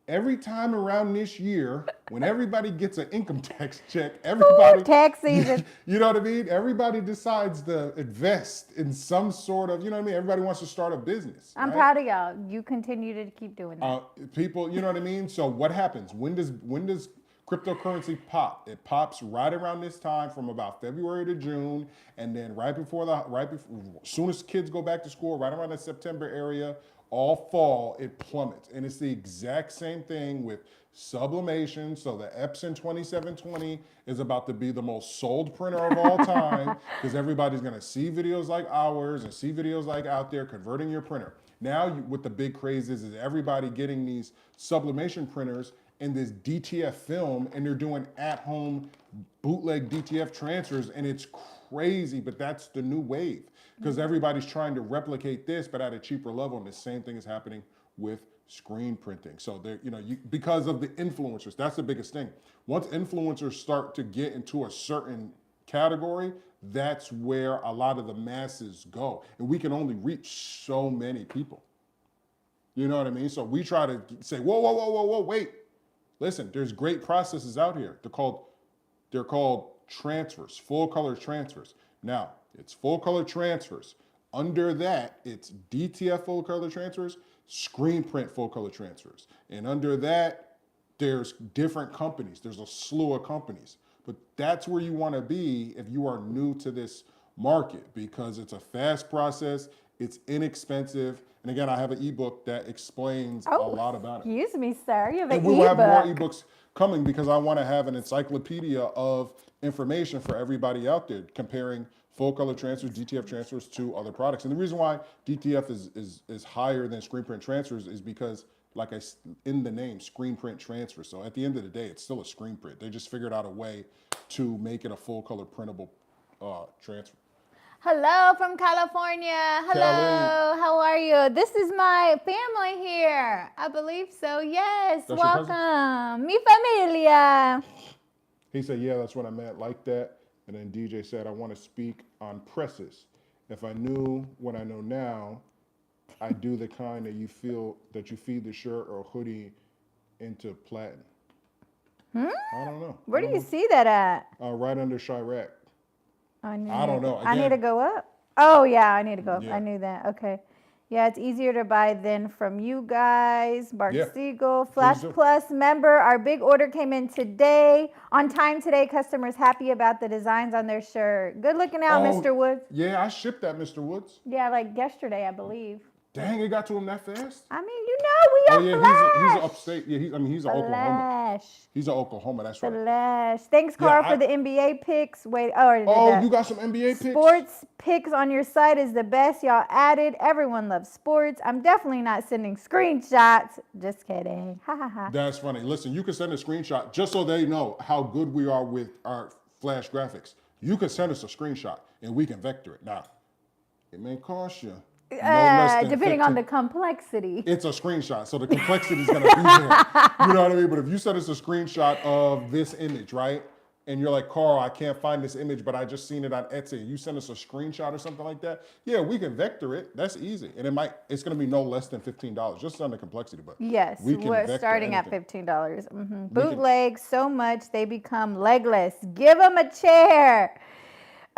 S1: Every time around this year, when everybody gets an income tax check, everybody
S2: tax season.
S1: You know what I mean? Everybody decides to invest in some sort of, you know what I mean? Everybody wants to start a business.
S2: I'm
S1: right?
S2: proud of y'all. You continue to keep doing that.
S1: People, you know what I mean? So what happens? When does cryptocurrency pop? It pops right around this time from about February to June, and then right before as soon as kids go back to school, right around the September area, all fall, it plummets. And it's the exact same thing with sublimation. So the Epson 2720 is about to be the most sold printer of all time because everybody's gonna see videos like ours and see videos like out there converting your printer. Now, what the big craze is everybody getting these sublimation printers and this DTF film, and they're doing at-home bootleg DTF transfers, and it's crazy, but that's the new wave because everybody's trying to replicate this, but at a cheaper level, and the same thing is happening with screen printing. So they're, because of the influencers, that's the biggest thing. Once influencers start to get into a certain category, that's where a lot of the masses go, and we can only reach so many people. You know what I mean? So we try to say, whoa, wait. Listen, there's great processes out here. They're called transfers, full color transfers. Now, it's full color transfers. Under that, it's DTF full color transfers, screen print full color transfers. And under that, there's different companies. There's a slew of companies. But that's where you want to be if you are new to this market because it's a fast process, it's inexpensive. And again, I have an ebook that explains a lot about it.
S2: Excuse me, sir. You have an
S1: And
S2: ebook.
S1: we will have more ebooks coming because I want to have an encyclopedia of information for everybody out there comparing full color transfers, DTF transfers to other products. And the reason why DTF is higher than screen print transfers is because, like in the name, screen print transfer. So at the end of the day, it's still a screen print. They just figured out a way to make it a full color printable transfer.
S2: Hello from California. Hello,
S1: Cali.
S2: how are you? This is my family here. I believe so. Yes,
S1: That's your cousin?
S2: welcome. Mi familia.
S1: He said, yeah, that's what I meant, like that. And then DJ said, I want to speak on presses. If I knew what I know now, I'd do the kind that you feed the shirt or hoodie into platen. I don't know.
S2: Where do you see that at?
S1: Right under Chirac.
S2: I
S1: don't know.
S2: I need
S1: Again-
S2: to go up. Oh, yeah, I need to go up.
S1: Yeah.
S2: I knew that. Okay. Yeah, it's easier to buy than from you guys. Bart
S1: Yeah.
S2: Siegel, Flash
S1: do.
S2: Plus member. Our big order came in today. On time today. Customers happy about the designs on their shirt. Good looking out,
S1: Oh,
S2: Mr. Woods.
S1: Yeah, I shipped that, Mr. Woods.
S2: Yeah, like yesterday, I believe.
S1: Dang, it got to him that fast?
S2: I mean, we are
S1: Yeah,
S2: Flash.
S1: he's upstate. Yeah, he's an Oklahoma.
S2: Flash.
S1: He's an Oklahoma, that's right.
S2: Flash. Thanks, Carl,
S1: Yeah,
S2: for the NBA picks. Wait, I already did
S1: Oh,
S2: that.
S1: you got some NBA picks?
S2: Sports picks on your site is the best. Y'all added. Everyone loves sports. I'm definitely not sending screenshots. Just kidding. Ha ha ha.
S1: That's funny. Listen, you can send a screenshot just so they know how good we are with our Flash graphics. You can send us a screenshot and we can vector it. Now, it may cost you no less than
S2: Depending on
S1: 15
S2: the complexity.
S1: It's a screenshot, so the complexity is going to be there. You know what I mean? But if you send us a screenshot of this image, right? And you're like, Carl, I can't find this image, but I just seen it on Etsy. You send us a screenshot or something like that. Yeah, we can vector it. That's easy. And it's going to be no less than $15, just on the complexity. But
S2: Yes,
S1: we can
S2: we're
S1: vector
S2: starting at
S1: anything.
S2: $15. Bootleg so much they become legless. Give them a chair.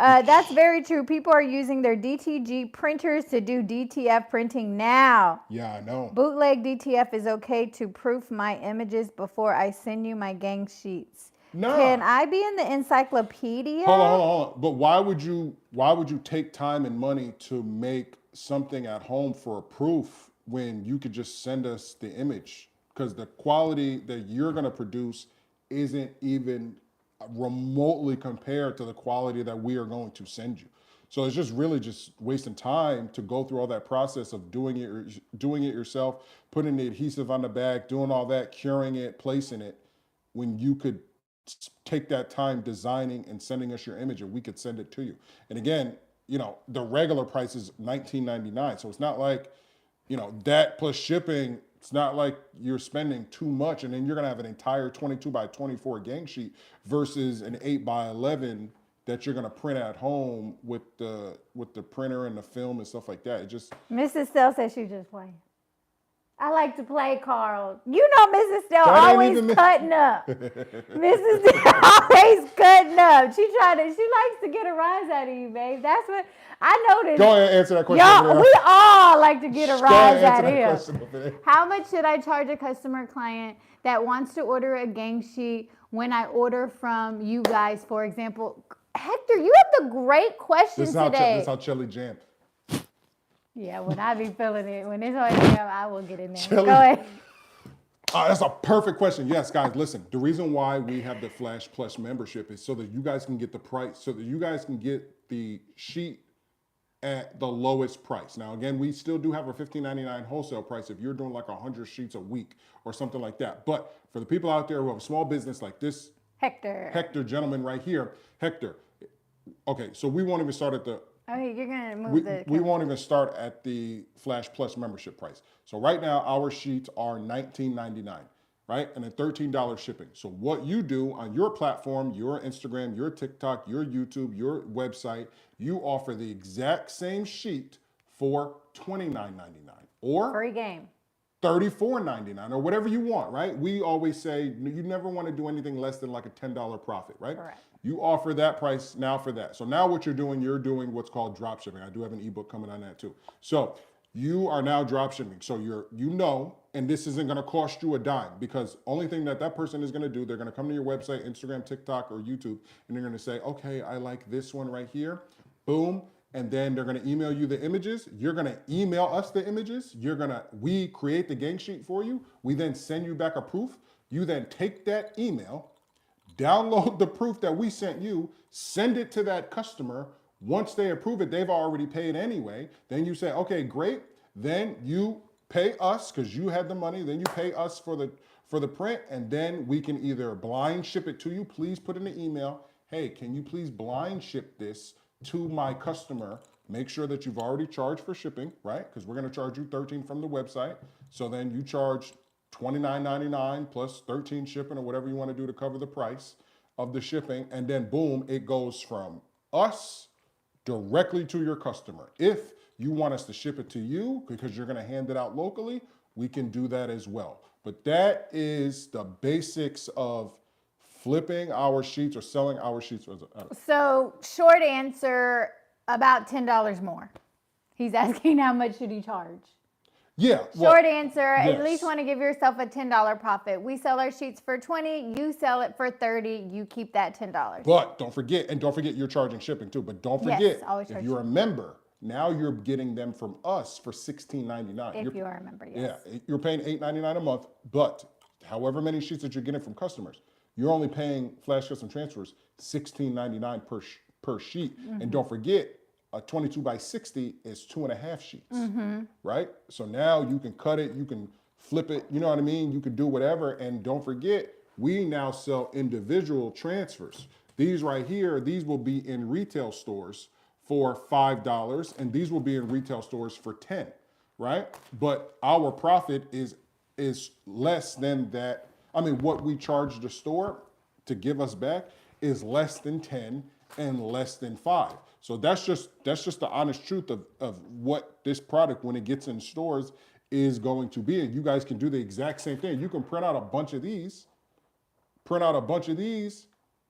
S2: That's very true. People are using their DTG printers to do DTF printing now.
S1: Yeah, I know.
S2: Bootleg DTF is okay to proof my images before I send you my gang sheets.
S1: No.
S2: Can I be in the encyclopedia?
S1: Hold on. But why would you take time and money to make something at home for a proof when you could just send us the image? Because the quality that you're going to produce isn't even remotely compare to the quality that we are going to send you. So it's just really just wasting time to go through all that process of doing it yourself, putting the adhesive on the back, doing all that, curing it, placing it, when you could take that time designing and sending us your image and we could send it to you. And again, the regular price is $19.99. So it's not like, that plus shipping, it's not like you're spending too much and then you're gonna have an entire 22 by 24 gang sheet versus an 8 by 11 that you're gonna print at home with the printer and the film and stuff like that. It just
S2: Mrs. Stell says she just playing. I like to play, Carl. You know Mrs. Stell
S1: That ain't
S2: always
S1: even
S2: cutting up. Mrs. Stell always cutting up. She likes to get a rise out of you, babe. That's what I noticed.
S1: go ahead and answer that question.
S2: Y'all, we all like to get a
S1: Go ahead
S2: rise
S1: and
S2: out
S1: answer
S2: of
S1: that
S2: him.
S1: question over there.
S2: How much should I charge a customer client that wants to order a gang sheet when I order from you guys, for example? Hector, you have the great question today.
S1: This is how Chelly jammed.
S2: Yeah, when I be feeling it, when it's on there, I will get in there.
S1: Chelly.
S2: Go ahead.
S1: That's a perfect question. Yes, guys, listen. The reason why we have the Flash Plus membership is so that you guys can get the price, so that you guys can get the sheet at the lowest price. Now, again, we still do have a $15.99 wholesale price if you're doing like 100 sheets a week or something like that. But for the people out there who have a small business like this Hector gentleman right here, Hector, okay, so we won't even start at the
S2: Okay, you're gonna move
S1: we won't even start at the Flash Plus membership price. So right now our sheets are $19.99, right? And then $13 shipping. So what you do on your platform, your Instagram, your TikTok, your YouTube, your website, you offer the exact same sheet for $29.99 or
S2: free game.
S1: $34.99 or whatever you want, right? We always say you never want to do anything less than like a $10 profit, right?
S2: Correct.
S1: You offer that price now for that. So now what you're doing what's called drop shipping. I do have an ebook coming on that too. So you are now drop shipping. So and this isn't going to cost you a dime because only thing that person is going to do, they're going to come to your website, Instagram, TikTok, or YouTube, and they're going to say, okay, I like this one right here. Boom. And then they're going to email you the images. You're going to email us the images. We create the gang sheet for you. We then send you back a proof. You then take that email, download the proof that we sent you, send it to that customer. Once they approve it, they've already paid anyway. Then you say, okay, great. Then you pay us because you had the money. Then you pay us for the print. And then we can either blind ship it to you. Please put in the email, hey, can you please blind ship this to my customer? Make sure that you've already charged for shipping, right? Because we're going to charge you $13 from the website. So then you charge $29.99 plus $13 shipping or whatever you want to do to cover the price of the shipping. And then boom, it goes from us directly to your customer. If you want us to ship it to you because you're going to hand it out locally, we can do that as well. But that is the basics of flipping our sheets or selling our sheets.
S2: So short answer, about $10 more. He's asking how much should he charge?
S1: Yeah.
S2: Short answer,
S1: yes.
S2: At least want to give yourself a $10 profit. We sell our sheets for $20, you sell it for $30, you keep that $10.
S1: But don't forget you're charging shipping too. But don't forget, if you're a member, now you're getting them from us for $16.99.
S2: If you are a member, yes.
S1: Yeah, you're paying $8.99 a month, but however many sheets that you're getting from customers, you're only paying Flash Custom Transfers $16.99 per sheet. Mm-hmm. And don't forget, a 22 by 60 is 2.5 sheets, right? So now you can cut it, you can flip it, you know what I mean? You can do whatever. And don't forget, we now sell individual transfers. These right here, these will be in retail stores for $5, and these will be in retail stores for $10, right? But our profit is less than that. I mean, what we charge the store to give us back is less than 10 and less than 5. So that's just the honest truth of what this product, when it gets in stores, is going to be. And you guys can do the exact same thing. You can print out a bunch of these,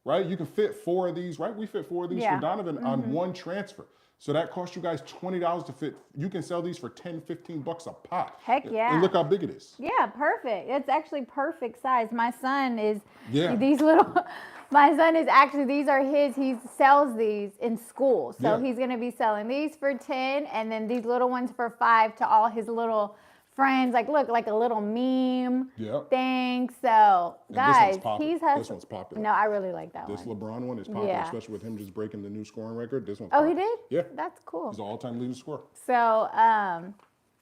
S1: right? You can fit 4 of these, right? We fit 4 of these for Donovan on one transfer. So that costs you guys $20 to fit. You can sell these for $10, $15 a pop.
S2: Heck yeah.
S1: And look how big it is.
S2: Yeah, perfect. It's actually perfect size. My son is these are his. He sells these in school. So he's going to be selling these for $10 and then these little ones for $5 to all his little friends. Like, look, like a little meme
S1: Yep.
S2: thing. So,
S1: And
S2: guys,
S1: this one's popular.
S2: he's
S1: This
S2: hustling.
S1: one's popular.
S2: No, I really like that
S1: This
S2: one.
S1: LeBron one is popular,
S2: Yeah.
S1: especially with him just breaking the new scoring record. This one's
S2: Oh,
S1: popular.
S2: he did?
S1: Yeah.
S2: That's cool.
S1: He's the all-time leading scorer.
S2: So,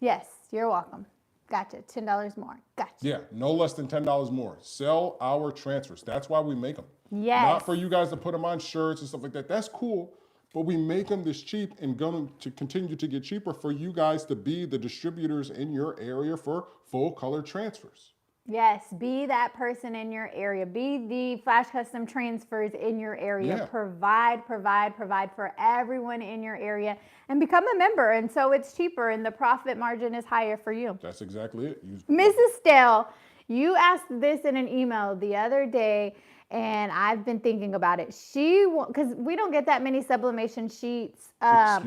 S2: yes, you're welcome. Gotcha. $10 more. Gotcha.
S1: Yeah, no less than $10 more. Sell our transfers. That's why we make them.
S2: Yes.
S1: Not for you guys to put them on shirts and stuff like that. That's cool. But we make them this cheap and going to continue to get cheaper for you guys to be the distributors in your area for full color transfers.
S2: Yes, be that person in your area. Be the Flash Custom Transfers in your area.
S1: Yeah.
S2: Provide for everyone in your area and become a member. And so it's cheaper and the profit margin is higher for you.
S1: That's exactly it.
S2: Mrs. Stell, you asked this in an email the other day, and I've been thinking about it. Because we don't get that many sublimation sheets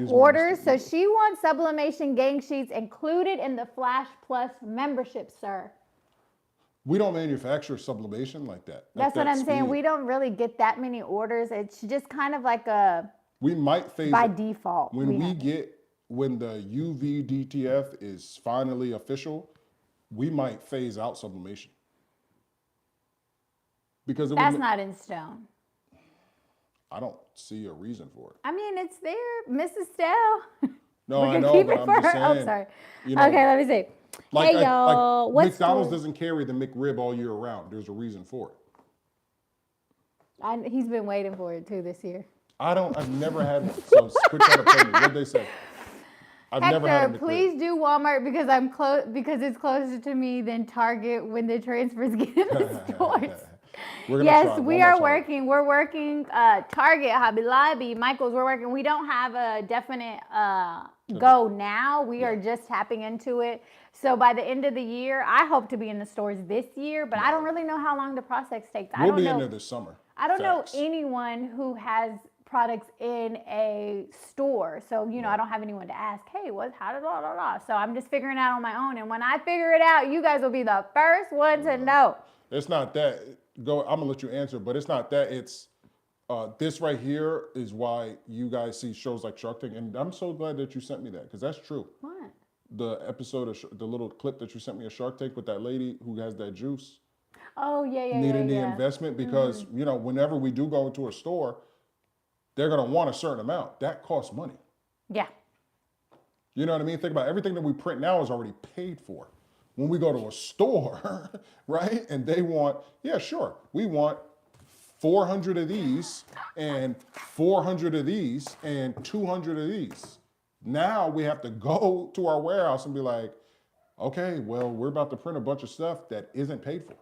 S2: orders, so she wants sublimation gang sheets included in the Flash Plus membership, sir.
S1: We don't manufacture sublimation like that.
S2: That's what I'm saying. We don't really get that many orders. It's just kind of like
S1: we might phase
S2: by
S1: it.
S2: default.
S1: When the UV DTF is finally official, we might phase out sublimation. Because
S2: that's not in stone.
S1: I don't see a reason for it.
S2: I mean, it's there, Mrs. Stell.
S1: No, I know, but I'm just saying.
S2: Oh, sorry.
S1: You know,
S2: okay, let me see.
S1: Like,
S2: hey, y'all. What's
S1: McDonald's doesn't carry the McRib all year round. There's a reason for it.
S2: He's been waiting for it too this year.
S1: I've never had, so quit trying to play me. What'd they say? I've
S2: Hector,
S1: never had a McRib.
S2: please do Walmart because it's closer to me than Target when the transfers get in the stores. Yes, we are working. We're working Target, Hobby Lobby, Michael's. We're working. We don't have a definite go now. We are just tapping into it. So by the end of the year, I hope to be in the stores this year, but I don't really know how long the process takes.
S1: We'll be in there this summer.
S2: I don't know anyone who has products in a store. So, I don't have anyone to ask, hey, how did blah, blah, blah. So I'm just figuring it out on my own. And when I figure it out, you guys will be the first one to know.
S1: It's not that. I'm going to let you answer, but it's not that. It's this right here is why you guys see shows like Shark Tank. And I'm so glad that you sent me that because that's true.
S2: What?
S1: The episode of the little clip that you sent me of Shark Tank with that lady who has that juice.
S2: Oh, yeah.
S1: Needing the investment because, whenever we do go into a store, they're going to want a certain amount. That costs money.
S2: Yeah.
S1: You know what I mean? Think about it. Everything that we print now is already paid for. When we go to a store, right? And they want, we want 400 of these and 400 of these and 200 of these. Now we have to go to our warehouse and be like, okay, well, we're about to print a bunch of stuff that isn't paid for.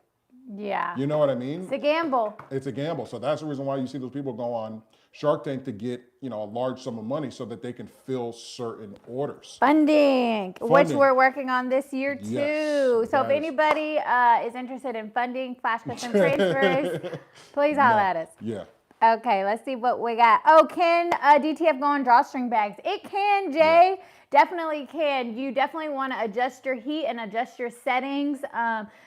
S2: Yeah.
S1: You know what I mean?
S2: It's a gamble.
S1: It's a gamble. So that's the reason why you see those people go on Shark Tank to get, a large sum of money so that they can fill certain orders.
S2: Funding, which we're working on this year too.
S1: Yes,
S2: so if anybody is interested in funding Flash Custom Transfers, please holler at us.
S1: Yeah.
S2: Okay, let's see what we got. Oh, can DTF go on drawstring bags? It can, Jay. Yeah. Definitely can. You definitely want to adjust your heat and adjust your settings.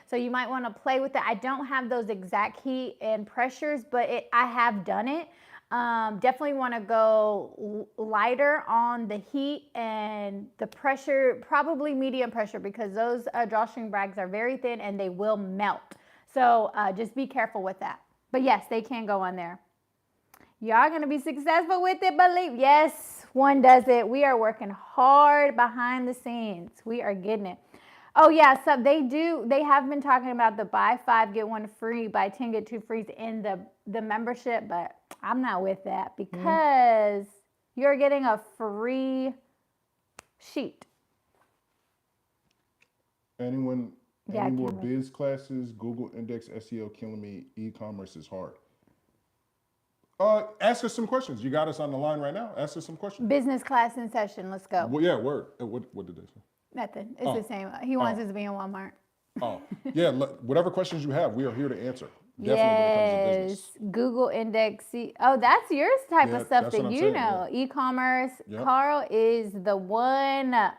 S2: So you might want to play with it. I don't have those exact heat and pressures, but I have done it. Definitely want to go lighter on the heat and the pressure, probably medium pressure because those drawstring bags are very thin and they will melt. So just be careful with that. But yes, they can go on there. Y'all going to be successful with it, believe. Yes, one does it. We are working hard behind the scenes. We are getting it. Oh, yeah, so they have been talking about the buy 5, get 1 free, buy 10, get 2 free in the membership, but I'm not with that because you're getting a free sheet. Any
S1: more biz classes? Google index SEO killing me. E-commerce is hard. Ask us some questions. You got us on the line right now. Ask us some questions.
S2: Business class in session. Let's go.
S1: Well, yeah, word. What did they say?
S2: Nothing. It's the same. He wants us to be in Walmart.
S1: Oh, yeah. Whatever questions you have, we are here to answer. Definitely when it comes to business.
S2: Google index. Oh, that's your type of stuff that you know. Yeah. E-commerce. Yep. Carl is the one. Yep.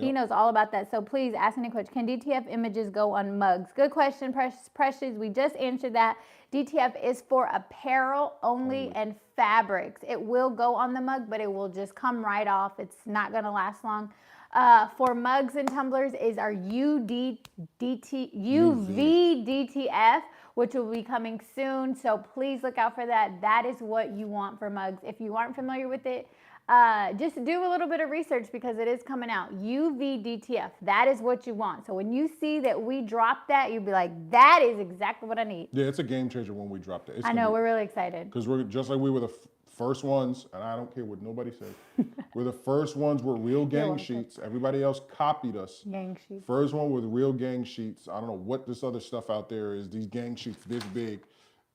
S2: He knows all about that. So please ask any question. Can DTF images go on mugs? Good question, Precious. We just answered that. DTF is for apparel only and fabrics. It will go on the mug, but it will just come right off. It's not going to last long. for mugs and tumblers is our UV-DTF, which will be coming soon. So please look out for that. That is what you want for mugs. If you aren't familiar with it, just do a little bit of research because it is coming out. UV-DTF, that is what you want. So when you see that we dropped that, you'll be like, that is exactly what I need.
S1: Yeah, it's a game changer when we dropped it.
S2: I know, we're really excited.
S1: Because we're just like we were the first ones, and I don't care what nobody says. We're the first ones with real gang sheets. Everybody else copied us.
S2: Gang sheets.
S1: First one with real gang sheets. I don't know what this other stuff out there is. These gang sheets this big.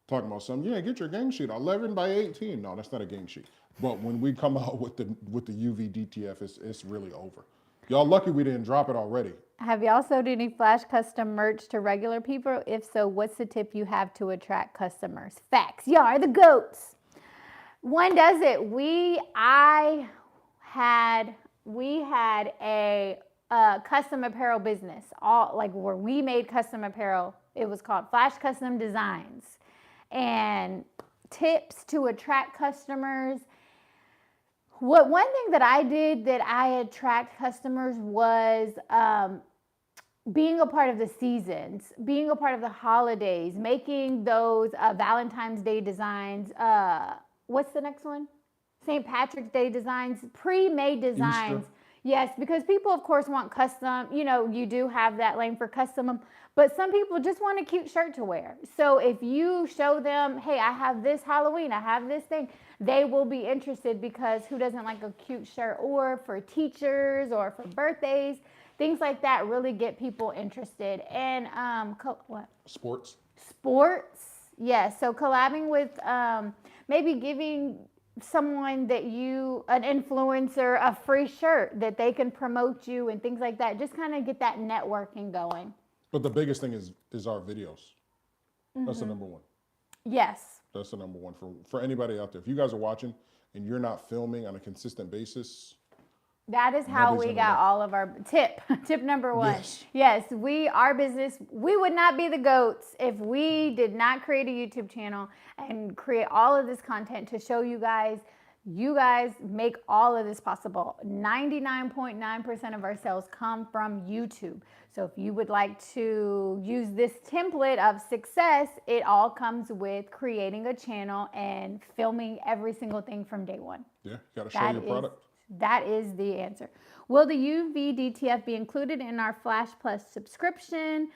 S1: Talking about something. Yeah, get your gang sheet. 11 by 18. No, that's not a gang sheet. But when we come out with the UV DTF, it's really over. Y'all lucky we didn't drop it already.
S2: Have y'all sold any flash custom merch to regular people? If so, what's the tip you have to attract customers? Facts. Y'all are the goats. One does it. We had a custom apparel business, all like where we made custom apparel. It was called Flash Custom Designs. And tips to attract customers. One thing that I did that I attract customers was being a part of the seasons, being a part of the holidays, making those Valentine's Day designs. What's the next one? St. Patrick's Day designs, pre-made designs. Easter. Yes, because people, of course, want custom. You know, you do have that lane for custom, but some people just want a cute shirt to wear. So if you show them, hey, I have this Halloween, I have this thing, they will be interested because who doesn't like a cute shirt? Or for teachers or for birthdays, things like that really get people interested. And what?
S1: Sports.
S2: Yes. So collabing with maybe giving someone that an influencer, a free shirt that they can promote you and things like that. Just kind of get that networking going.
S1: But the biggest thing is our videos. That's the number one.
S2: Yes.
S1: That's the number one for anybody out there. If you guys are watching and you're not filming on a consistent basis,
S2: that is how we got all of our tip number one. Yes, our business, we would not be the goats if we did not create a YouTube channel and create all of this content to show you guys. You guys make all of this possible. 99.9% of our sales come from YouTube. So if you would like to use this template of success, it all comes with creating a channel and filming every single thing from day one.
S1: Yeah, you got to show your product.
S2: That is the answer. Will the UV DTF be included in our Flash Plus subscription?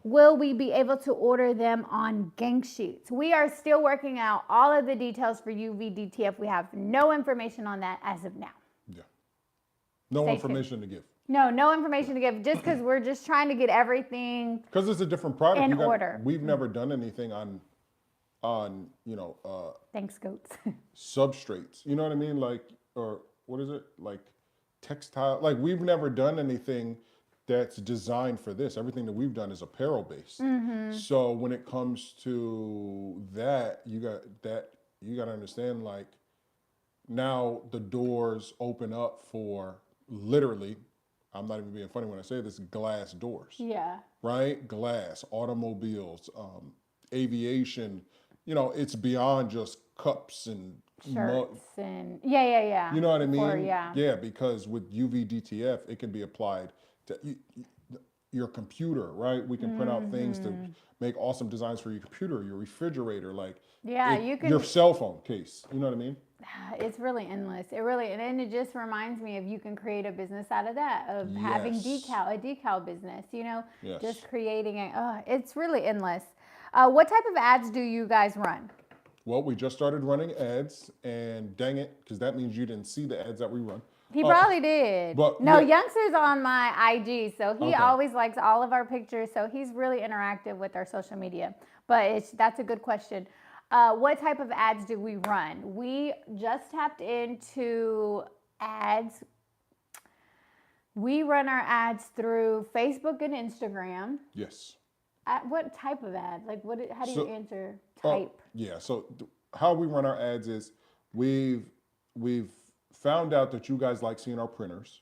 S2: Will we be able to order them on gang sheets? We are still working out all of the details for UV DTF. We have no information on that as of now.
S1: Yeah. No information to give.
S2: No information to give, just because we're just trying to get everything
S1: because it's a different product
S2: in order.
S1: We've never done anything on
S2: thanks, goats.
S1: substrates. You know what I mean? Like, or what is it? Like textile. Like we've never done anything that's designed for this. Everything that we've done is apparel based. So when it comes to that, you got to understand, like, now the doors open up for literally, I'm not even being funny when I say this, glass doors.
S2: Yeah.
S1: Right? Glass, automobiles, aviation, it's beyond just cups and
S2: shirts and yeah.
S1: You know what I mean?
S2: Yeah,
S1: because with UV DTF, it can be applied to your computer, right? We can print out things to make awesome designs for your computer, your refrigerator, you can, your cell phone case. You know what I mean?
S2: It's really endless. And it just reminds me of you can create a business out of that, of having a decal business, just creating it's really endless. What type of ads do you guys run?
S1: Well, we just started running ads, and dang it, because that means you didn't see the ads that we run.
S2: He probably did.
S1: But
S2: Youngster's on my IG, so he always likes all of our pictures, so he's really interactive with our social media. But that's a good question. What type of ads do we run? We just tapped into ads. We run our ads through Facebook and Instagram.
S1: Yes.
S2: What type of ad? Like, how do you answer type?
S1: So how we run our ads is we've found out that you guys like seeing our printers,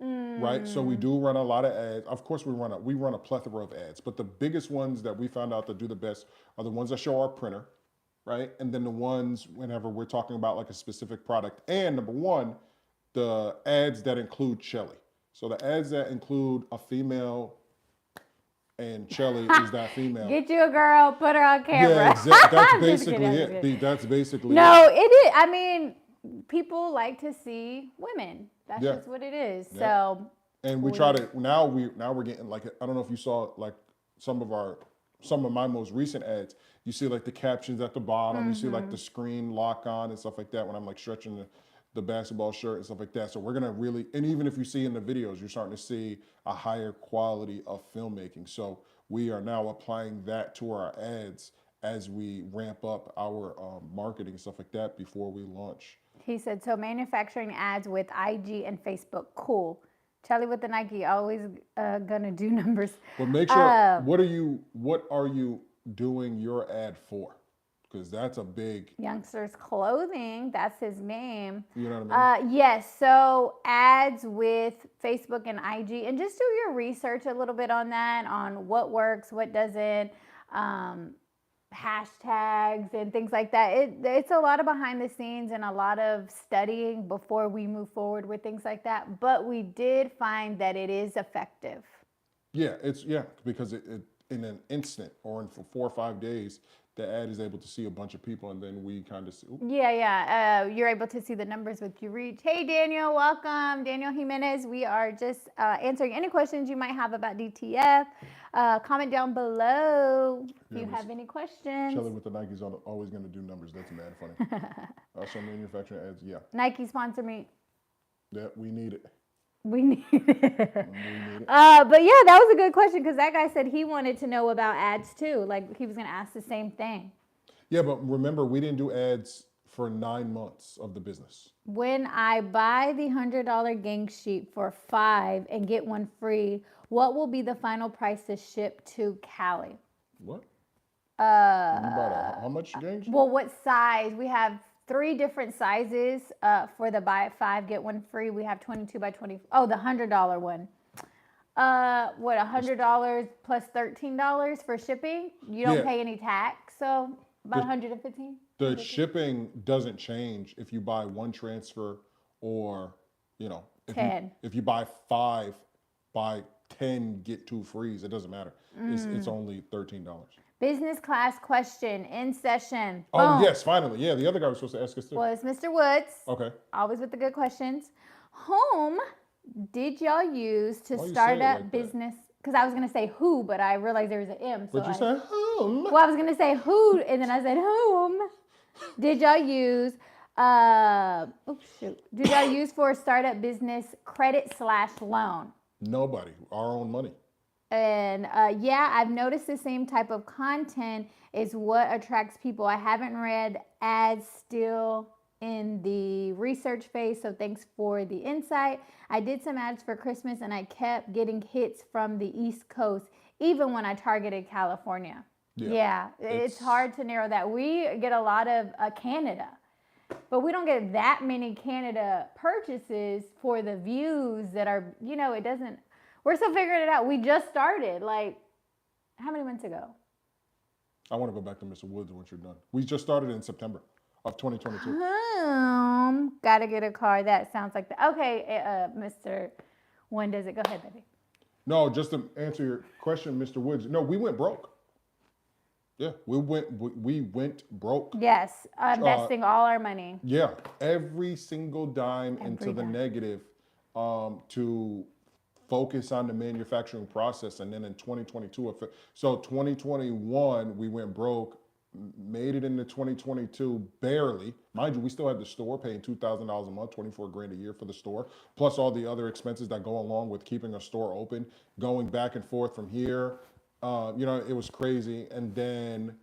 S1: right? So we do run a lot of ads. Of course, we run a plethora of ads, but the biggest ones that we found out that do the best are the ones that show our printer, right? And then the ones whenever we're talking about like a specific product. And number one, the ads that include Shelly. So the ads that include a female and Shelly is that female.
S2: Get you a girl, put her on camera.
S1: Yeah, exactly. That's
S2: I'm just
S1: basically
S2: kidding, I'm
S1: it.
S2: just kidding.
S1: That's basically
S2: No,
S1: it.
S2: it is. I mean, people like to see women. That's
S1: Yeah.
S2: just what it is.
S1: Yeah.
S2: So,
S1: And we try to now we're getting like, I don't know if you saw like some of my most recent ads. You see like the captions at the bottom. You see like the screen lock on and stuff like that when I'm like stretching the basketball shirt and stuff like that. So we're gonna really, and even if you see in the videos, you're starting to see a higher quality of filmmaking. So we are now applying that to our ads as we ramp up our marketing and stuff like that before we launch.
S2: he said, so manufacturing ads with IG and Facebook, cool. Charlie with the Nike, always gonna do numbers.
S1: But make sure, what are you doing your ad for? Because that's a big,
S2: Youngsters Clothing, that's his name.
S1: you know what I mean?
S2: Yes, so ads with Facebook and IG, and just do your research a little bit on that, on what works, what doesn't, hashtags and things like that. It's a lot of behind the scenes and a lot of studying before we move forward with things like that. But we did find that it is effective.
S1: Yeah, because it in an instant or in for 4 or 5 days, the ad is able to see a bunch of people, and then we kind of see.
S2: Yeah. You're able to see the numbers with your reach. Hey, Daniel, welcome. Daniel Jimenez. We are just answering any questions you might have about DTF. Comment down below if you have any questions.
S1: Shelly with the Nike's always going to do numbers. That's mad funny. So manufacturing ads, yeah.
S2: Nike sponsor me.
S1: Yeah, we need it.
S2: We need it.
S1: We need it.
S2: But yeah, that was a good question because that guy said he wanted to know about ads too. Like he was going to ask the same thing.
S1: Yeah, but remember, we didn't do ads for 9 months of the business.
S2: When I buy the $100 gang sheet for 5 and get one free, what will be the final price to ship to Cali?
S1: What? You bought how much gang sheet?
S2: Well, what size? We have 3 different sizes for the buy 5 get one free. We have 22 by 20. Oh, the $100 one. What, $100 plus $13 for shipping? You don't pay any tax, so about 115.
S1: The shipping doesn't change if you buy one transfer or, if
S2: 10.
S1: if you buy 5, buy 10, get 2 frees. It doesn't matter. It's only $13.
S2: Business class question in session.
S1: Oh,
S2: Boom.
S1: yes, finally. Yeah, the other guy was supposed to ask us too.
S2: Well, it's Mr. Woods.
S1: Okay.
S2: Always with the good questions. Whom did y'all use to
S1: Why you
S2: start
S1: say it
S2: up
S1: like that?
S2: business? Because I was going to say who, but I realized there was an M. So
S1: But you said whom?
S2: well, I was going to say who, and then I said whom did y'all use? Did y'all use for a startup business credit/loan?
S1: Nobody. Our own money.
S2: And yeah, I've noticed the same type of content is what attracts people. I haven't read ads still in the research phase, so thanks for the insight. I did some ads for Christmas and I kept getting hits from the East Coast, even when I targeted California. Yeah, it's hard to narrow that. We get a lot of Canada, but we don't get that many Canada purchases for the views that are, it doesn't, we're still figuring it out. We just started, like, how many months ago?
S1: I want to go back to Mr. Woods once you're done. We just started in September of 2022.
S2: Gotta get a car. That sounds like that. Okay, Mr. When does it? Go ahead, baby.
S1: No, just to answer your question, Mr. Woods. No, we went broke. Yeah, we went broke.
S2: Yes, investing all our money.
S1: Yeah, every single dime into the negative to focus on the manufacturing process. And then in 2022, so 2021, we went broke, made it into 2022 barely. Mind you, we still had the store paying $2,000 a month, 24 grand a year for the store, plus all the other expenses that go along with keeping a store open, going back and forth from here. It was crazy. And then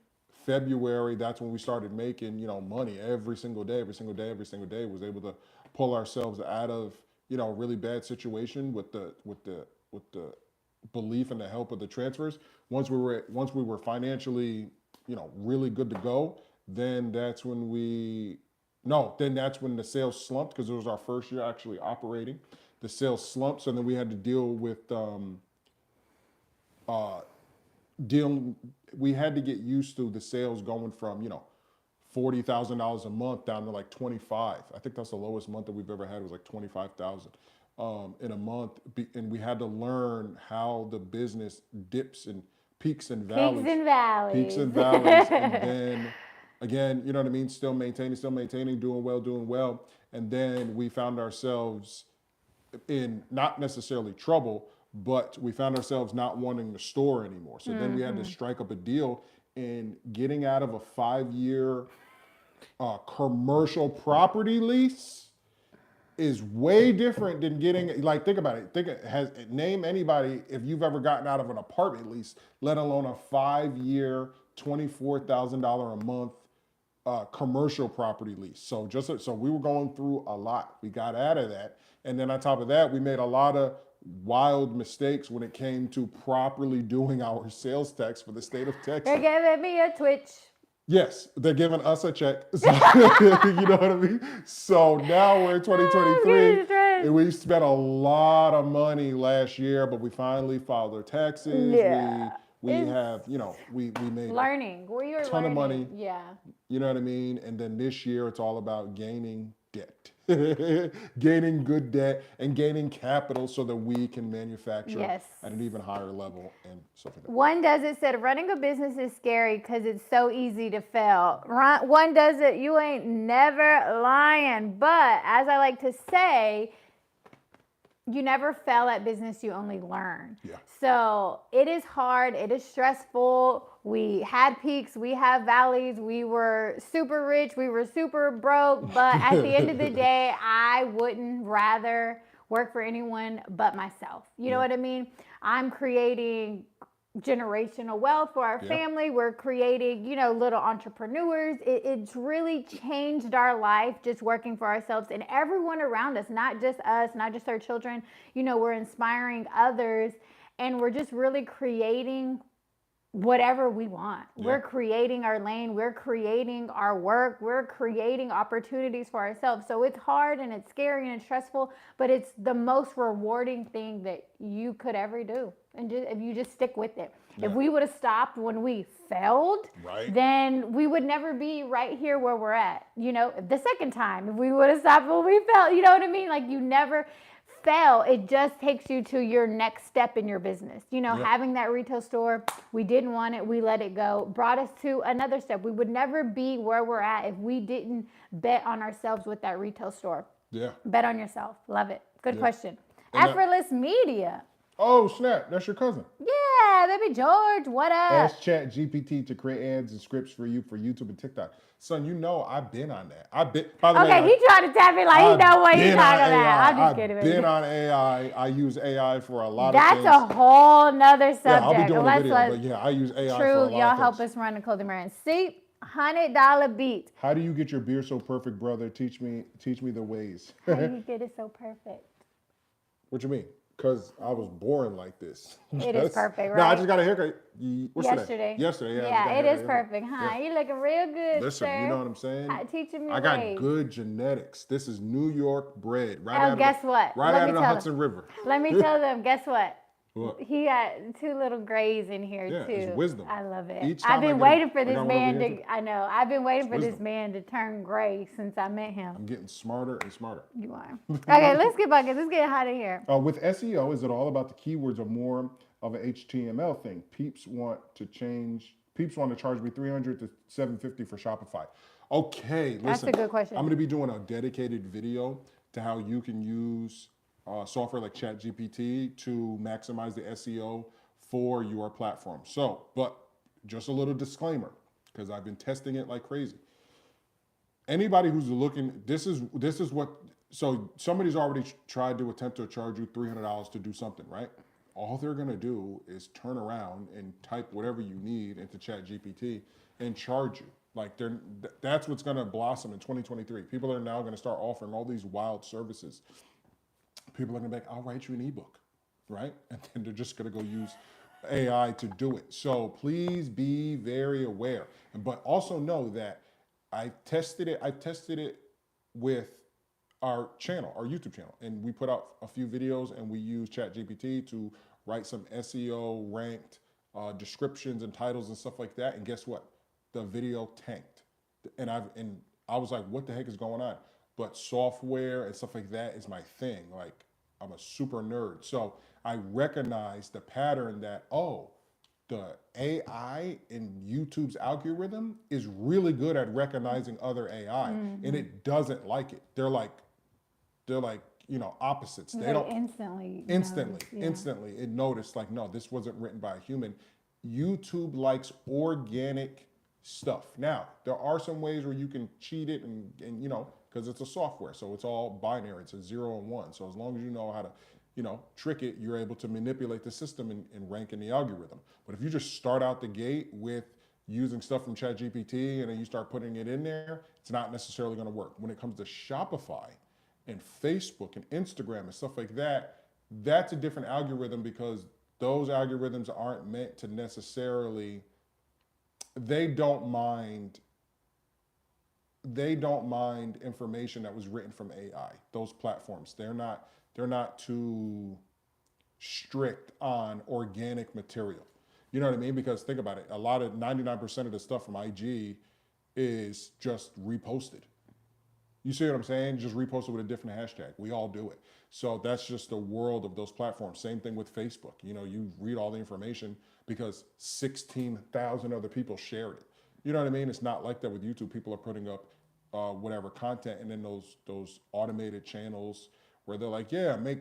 S1: February, that's when we started making, money every single day, was able to pull ourselves out of, a really bad situation with the belief and the help of the transfers. Once we were financially, really good to go, then that's when the sales slumped because it was our first year actually operating. The sales slumped, so then we had to deal with we had to get used to the sales going from, $40,000 a month down to like 25. I think that's the lowest month that we've ever had, was like 25,000 in a month. And we had to learn how the business dips and peaks and valleys.
S2: Peaks and valleys.
S1: Peaks and valleys. And then again, you know what I mean? Still maintaining, doing well. And then we found ourselves in not necessarily trouble, but we found ourselves not wanting the store anymore. So then we had to strike up a deal, and getting out of a 5-year commercial property lease is way different than getting, like, think about it. Name anybody if you've ever gotten out of an apartment lease, let alone a 5-year, $24,000 a month commercial property lease. So so we were going through a lot. We got out of that. And then on top of that, we made a lot of wild mistakes when it came to properly doing our sales tax for the state of Texas.
S2: They're giving me a twitch.
S1: Yes, they're giving us a check. So, you know what I mean? So now we're in 2023, and we spent a lot of money last year, but we finally filed our taxes.
S2: Yeah.
S1: We have, we made
S2: learning. We were
S1: a ton
S2: learning.
S1: of money.
S2: Yeah.
S1: You know what I mean? And then this year, it's all about gaining debt. Gaining good debt and gaining capital so that we can manufacture at an even higher level and stuff like that.
S2: One does it said running a business is scary because it's so easy to fail. One does it, you ain't never lying. But as I like to say, you never fail at business, you only learn.
S1: Yeah.
S2: So it is hard, it is stressful. We had peaks, we have valleys, we were super rich, we were super broke, but at the end of the day, I wouldn't rather work for anyone but myself. You know what I mean? I'm creating generational wealth for our family. We're creating, little entrepreneurs. It's really changed our life just working for ourselves and everyone around us, not just us, not just our children. We're inspiring others, and we're just really creating whatever we want. Yeah. We're creating our lane. We're creating our work. We're creating opportunities for ourselves. So it's hard and it's scary and it's stressful, but it's the most rewarding thing that you could ever do. And if you just stick with it. Yeah. If we would have stopped when we failed, then we would never be right here where we're at. The second time, if we would have stopped when we failed, you know what I mean? Like, you never fail. It just takes you to your next step in your business. Having that retail store, we didn't want it, we let it go, brought us to another step. We would never be where we're at if we didn't bet on ourselves with that retail store. Yeah. Bet on yourself. Love it. Good question. Effortless Media.
S1: Oh, snap. That's your cousin.
S2: Yeah, baby George. What up?
S1: Ask ChatGPT to create ads and scripts for you for YouTube and TikTok. Son, I've been on that. By the way,
S2: he tried to tap me like he know what he's talking about. I'm just kidding.
S1: I've been on AI. I use AI for a lot
S2: of
S1: things.
S2: That's a whole nother subject.
S1: Yeah, I'll be doing a video, but I use AI for a lot of things.
S2: Y'all help us run a clothing brand. See, $100 beat.
S1: How do you get your beard so perfect, brother? Teach me the ways.
S2: How do you get it so perfect?
S1: What you mean? Because I was born like this.
S2: It is perfect, right?
S1: No, I just got a haircut
S2: yesterday.
S1: Yesterday,
S2: yeah. It is perfect, huh? You looking real good,
S1: Listen,
S2: sir.
S1: you know what I'm saying?
S2: Teaching me
S1: I got good genetics. This is New York bred.
S2: Guess what?
S1: Right out of the Hudson River.
S2: Let me tell them, guess what?
S1: What?
S2: He got 2 little grays in here too.
S1: It's wisdom.
S2: I love it. I've been waiting for this man I've been waiting for
S1: wisdom.
S2: this man to turn gray since I met him.
S1: I'm getting smarter and smarter.
S2: You are. Okay, let's get back. Let's get out of here.
S1: With SEO, is it all about the keywords or more of an HTML thing? Peeps want to charge me $300 to $750 for Shopify. Okay, listen.
S2: That's a good question.
S1: I'm going to be doing a dedicated video to how you can use software like ChatGPT to maximize the SEO for your platform. So, but just a little disclaimer, because I've been testing it like crazy. Anybody who's looking, this is what, so somebody's already tried to attempt to charge you $300 to do something, right? All they're gonna do is turn around and type whatever you need into ChatGPT and charge you. Like that's what's gonna blossom in 2023. People are now gonna start offering all these wild services. People are gonna be like, I'll write you an ebook, right? And then they're just gonna go use AI to do it. So please be very aware. But also know that I've tested it with our channel, our YouTube channel. And we put out a few videos and we use ChatGPT to write some SEO ranked descriptions and titles and stuff like that. And guess what? The video tanked. and I was like, what the heck is going on? But software and stuff like that is my thing. Like, I'm a super nerd. So I recognized the pattern that, oh, the AI in YouTube's algorithm is really good at recognizing other AI, and it doesn't like it. They're like, opposites. They
S2: Like
S1: don't instantly it noticed, like, no, this wasn't written by a human. YouTube likes organic stuff. Now, there are some ways where you can cheat it, and because it's a software, so it's all binary. It's a 0 and 1. So as long as you know how to trick it, you're able to manipulate the system and rank in the algorithm. But if you just start out the gate with using stuff from ChatGPT and then you start putting it in there, it's not necessarily going to work. When it comes to Shopify and Facebook and Instagram and stuff like that, that's a different algorithm, because those algorithms aren't meant to necessarily, they don't mind information that was written from AI. Those platforms, they're not too strict on organic material. You know what I mean? Because think about it, 99% of the stuff from IG is just reposted. You see what I'm saying? Just repost it with a different hashtag. We all do it. So that's just the world of those platforms. Same thing with Facebook. You read all the information because 16,000 other people shared it. You know what I mean? It's not like that with YouTube. People are putting up whatever content, and then those automated channels where they're like, yeah, make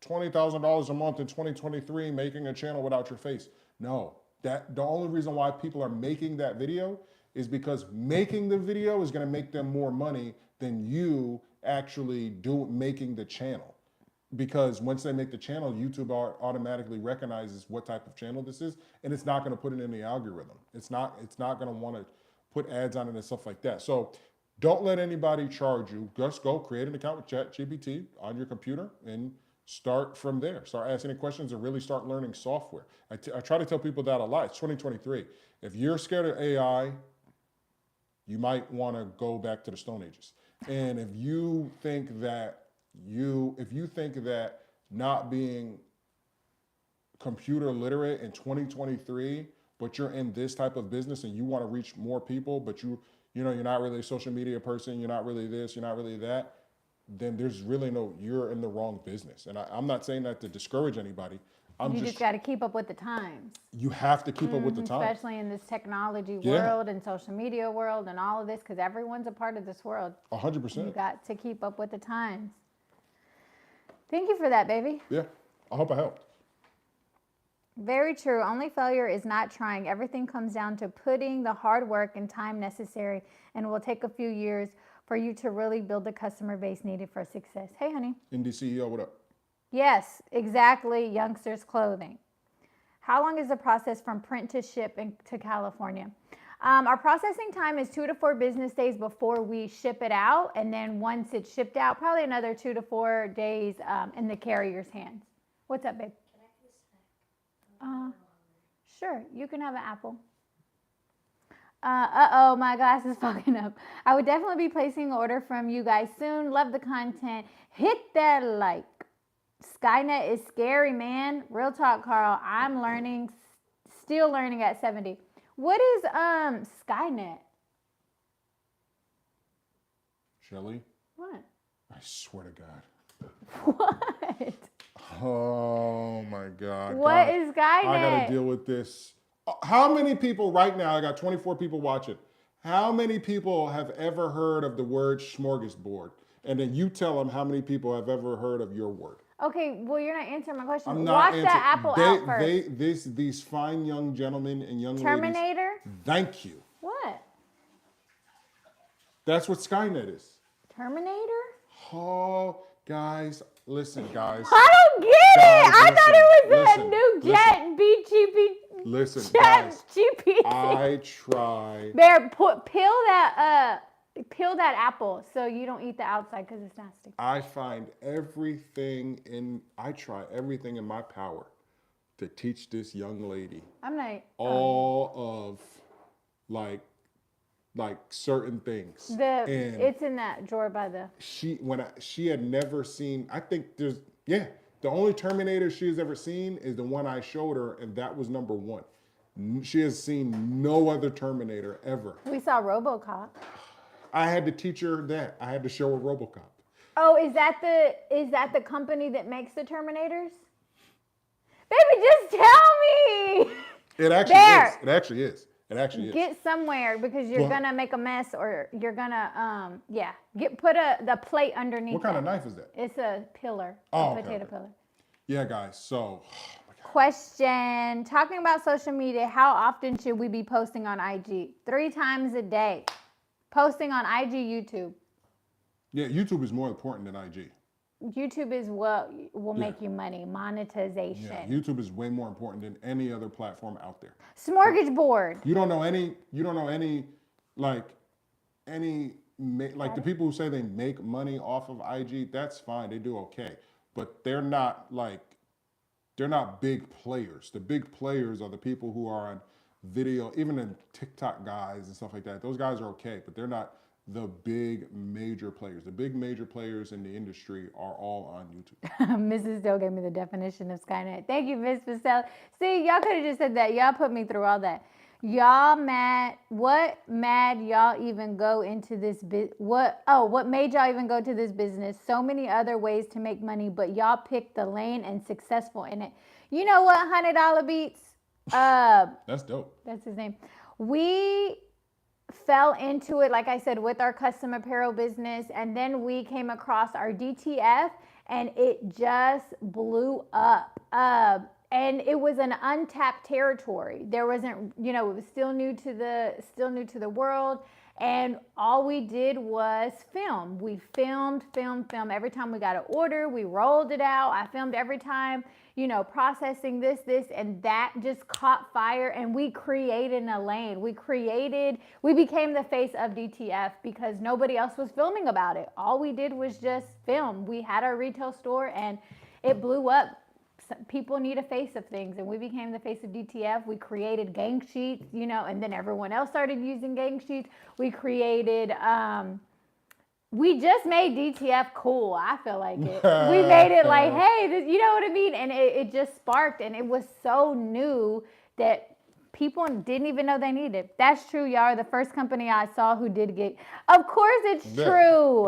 S1: $20,000 a month in 2023 making a channel without your face. No, the only reason why people are making that video is because making the video is going to make them more money than you actually making the channel. Because once they make the channel, YouTube automatically recognizes what type of channel this is, and it's not going to put it in the algorithm. It's not going to want to put ads on it and stuff like that. So don't let anybody charge you. Just go create an account with ChatGPT on your computer and start from there. Start asking any questions and really start learning software. I try to tell people that a lot. It's 2023. If you're scared of AI, you might want to go back to the Stone Ages. And if you think that not being computer literate in 2023, but you're in this type of business and you want to reach more people, but you're not really a social media person, you're not really this, you're not really that, then there's really you're in the wrong business. And I'm not saying that to discourage anybody.
S2: You just got to keep up with the times.
S1: You have to keep up with the times.
S2: Especially in this technology world and social media world and all of this, because everyone's a part of this world.
S1: 100%.
S2: You got to keep up with the times. Thank you for that, baby.
S1: Yeah, I hope I helped.
S2: Very true. Only failure is not trying. Everything comes down to putting the hard work and time necessary, and it will take a few years for you to really build the customer base needed for success. Hey, honey.
S1: Indie CEO, what up?
S2: Yes, exactly. Youngsters clothing. How long is the process from print to ship to California? Our processing time is 2 to 4 business days before we ship it out. And then once it's shipped out, probably another 2 to 4 days in the carrier's hands. What's up, babe?
S3: Can I have a snack?
S2: Sure, you can have an apple. Uh-oh, my glass is fogging up. I would definitely be placing an order from you guys soon. Love the content. Hit that like. Skynet is scary, man. Real talk, Carl. I'm learning, still learning at 70. What is Skynet?
S1: Shelly?
S2: What?
S1: I swear to God.
S2: What?
S1: Oh my God.
S2: What
S1: God,
S2: is Skynet?
S1: I gotta deal with this. How many people right now, I got 24 people watching. How many people have ever heard of the word smorgasbord? And then you tell them how many people have ever heard of your word.
S2: Okay, well, you're not answering my question.
S1: I'm not
S2: Wash
S1: answering.
S2: that apple out first.
S1: These fine young gentlemen and young
S2: Terminator?
S1: ladies. Thank you.
S2: What?
S1: That's what Skynet is.
S2: Terminator?
S1: Oh, guys, listen, guys.
S2: I don't get it. I
S1: Listen,
S2: thought it was
S1: listen,
S2: a new jet BGP.
S1: Listen,
S2: Chat
S1: guys.
S2: GPT.
S1: I try.
S2: Bear, peel that apple so you don't eat the outside because it's nasty.
S1: I find I try everything in my power to teach this young lady
S2: I'm not.
S1: all of like certain things. And
S2: It's in that drawer by the.
S1: she had never seen. I think the only Terminator she's ever seen is the one I showed her, and that was number 1. She has seen no other Terminator ever.
S2: We saw RoboCop.
S1: I had to teach her that. I had to show her RoboCop.
S2: Oh, is that the company that makes the Terminators? Baby, just tell me.
S1: It actually
S2: There.
S1: is. It actually is. It actually is.
S2: Get somewhere because you're
S1: Well-
S2: gonna make a mess, or you're gonna put the plate underneath.
S1: What kind of
S2: that.
S1: knife is that?
S2: It's a pillar,
S1: Oh,
S2: a
S1: okay,
S2: potato
S1: okay.
S2: pillar.
S1: Yeah, guys. So,
S2: Question: talking about social media, how often should we be posting on IG? 3 times a day. Posting on IG, YouTube.
S1: yeah, YouTube is more important than IG.
S2: YouTube is what will
S1: Yeah.
S2: make you money, monetization.
S1: Yeah, YouTube is way more important than any other platform out there.
S2: Smorgasbord.
S1: You don't know any, like the people who say they make money off of IG, that's fine. They do okay. But they're not big players. The big players are the people who are on video, even the TikTok guys and stuff like that. Those guys are okay, but they're not the big major players. The big major players in the industry are all on YouTube.
S2: Mrs. Still gave me the definition of Skynet. Thank you, Miss Pastell. See, y'all could have just said that. Y'all put me through all that. Y'all mad? What mad y'all even go into this what made y'all even go to this business? So many other ways to make money, but y'all picked the lane and successful in it. You know what? $100 Beats.
S1: That's dope.
S2: That's his name. We fell into it, like I said, with our custom apparel business, and then we came across our DTF, and it just blew up. And it was an untapped territory. There wasn't, it was still new to the world. And all we did was film. We filmed. Every time we got an order, we rolled it out. I filmed every time, processing this, and that just caught fire. And we created a lane. We became the face of DTF because nobody else was filming about it. All we did was just film. We had our retail store and it blew up. People need a face of things, and we became the face of DTF. We created gang sheets, and then everyone else started using gang sheets. We created, we just made DTF cool. I feel like it. We made it like, hey, this, you know what I mean? And it just sparked, and it was so new that people didn't even know they needed. That's true, y'all are the first company I saw who did get. Of course it's true.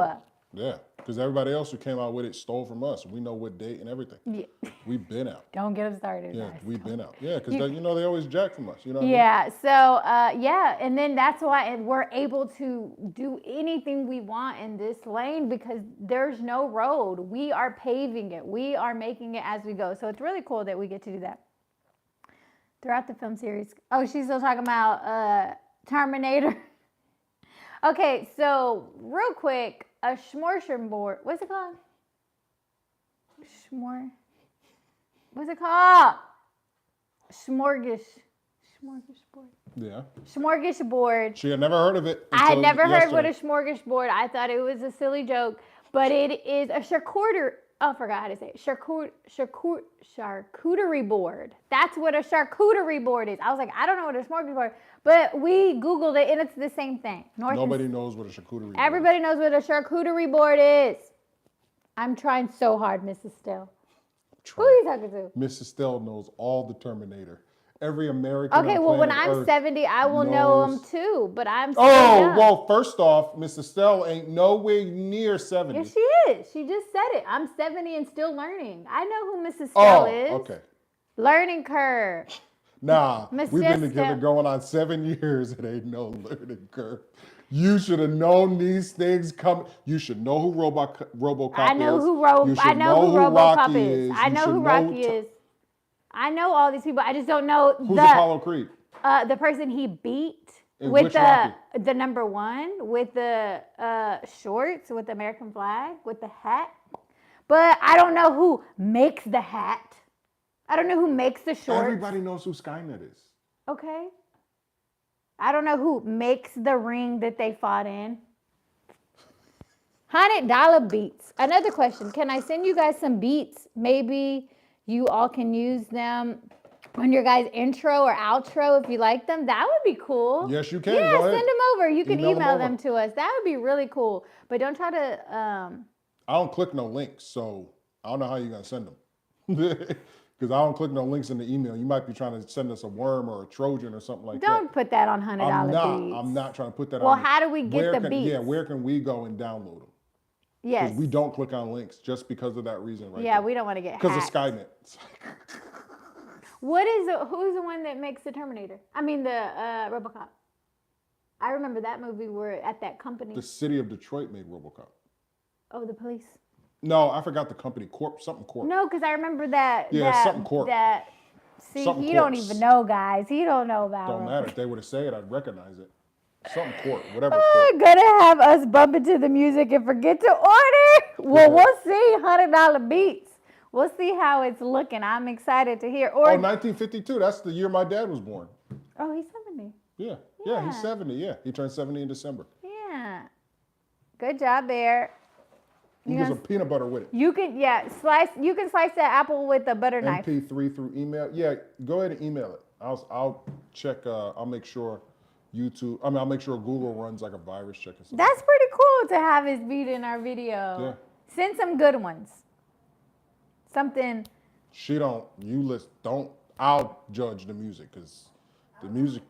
S1: Yeah, because everybody else who came out with it stole from us. We know what date and everything.
S2: Yeah.
S1: We've been out.
S2: Don't get them started.
S1: Yeah,
S2: guys.
S1: we've been out. Yeah, because they always jack from us. You know what
S2: Yeah, so and then that's why we're able to do anything we want in this lane because there's no road. We are paving it. We are making it as we go. So it's really cool that we get to do that throughout the film series. Oh, she's still talking about Terminator. Okay, so real quick, a smorgasbord. What's it called? What's it called? Smorgasbord.
S1: Yeah.
S2: Smorgasbord.
S1: She had never heard of it.
S2: I had never heard what
S1: yesterday.
S2: a smorgasbord. I thought it was a silly joke, but it is a charcuterie. Oh, I forgot how to say it. Charcuterie board. That's what a charcuterie board is. I was like, I don't know what a smorgasbord, but we Googled it and it's the same thing.
S1: Nobody knows what a charcuterie board
S2: Everybody knows what a charcuterie board is. I'm trying so hard, Mrs. Still. Who are you talking to?
S1: Mrs. Stell knows all the Terminator. Every American.
S2: Okay,
S1: on
S2: well, when
S1: planet
S2: I'm
S1: Earth
S2: 70, I will know them
S1: knows-
S2: too, but I'm still
S1: Oh,
S2: young.
S1: well, first off, Mrs. Stell ain't nowhere near 70.
S2: Yes, she is. She just said it. I'm 70 and still learning. I know who Mrs. Stell is.
S1: Okay.
S2: Learning curve.
S1: Nah,
S2: Miss
S1: we've been
S2: Stell.
S1: together going on 7 years. It ain't no learning curve. You should have known these things coming. You should know who RoboCop
S2: I know
S1: is.
S2: who
S1: You should
S2: I know who RoboCop
S1: Rocky
S2: is. I
S1: You
S2: know
S1: should
S2: who Rocky is. I know all these people. I just don't know
S1: Who's Apollo Creed?
S2: the person he beat
S1: And
S2: with
S1: which Rocky?
S2: the number one with the shorts with the American flag with the hat. But I don't know who makes the hat. I don't know who makes the shorts.
S1: Everybody knows who Skynet is.
S2: Okay. I don't know who makes the ring that they fought in. $100 beats. Another question. Can I send you guys some beats? Maybe you all can use them on your guys' intro or outro if you like them. That would be cool.
S1: Yes, you can.
S2: Yeah,
S1: Go ahead.
S2: send them over. You can
S1: Email them
S2: email them
S1: over.
S2: to us. That would be really cool. But don't try to
S1: I don't click no links, so I don't know how you're going to send them. Because I don't click no links in the email. You might be trying to send us a worm or a Trojan or something like that.
S2: Don't put that on $100 beats.
S1: I'm not trying to put that
S2: Well,
S1: on.
S2: how do we get the beats?
S1: Yeah, where can we go and download them?
S2: Yes.
S1: Because we don't click on links just because of that reason, right?
S2: Yeah, we don't want to get hacked.
S1: Because of Skynet.
S2: Who's the one that makes the Terminator? I mean the RoboCop. I remember that movie where at that company.
S1: The city of Detroit made RoboCop.
S2: Oh, the police.
S1: No, I forgot the company. Something Corp.
S2: No, because I remember that.
S1: Yeah, something Corp.
S2: See,
S1: Something
S2: he
S1: Corps.
S2: don't even know, guys. He don't know about
S1: Don't
S2: it.
S1: matter. If they were to say it, I'd recognize it. Something Corp. Whatever
S2: Oh,
S1: Corp.
S2: gonna have us bump into the music and forget to order. Well, we'll see. $100 beats. We'll see how it's looking. I'm excited to hear. Or
S1: 1952. That's the year my dad was born.
S2: oh, he's 70.
S1: Yeah, he's 70. Yeah, he turned 70 in December.
S2: Yeah. Good job, Bear.
S1: He was a peanut butter with it.
S2: You can slice. You can slice that apple with a butter knife.
S1: MP3 through email. Yeah, go ahead and email it. I'll check. I'll make sure YouTube. I'll make sure Google runs like a virus check or something.
S2: That's pretty cool to have his beat in our video.
S1: Yeah.
S2: Send some good ones. Something.
S1: She don't. You list. Don't. I'll judge the music because the music.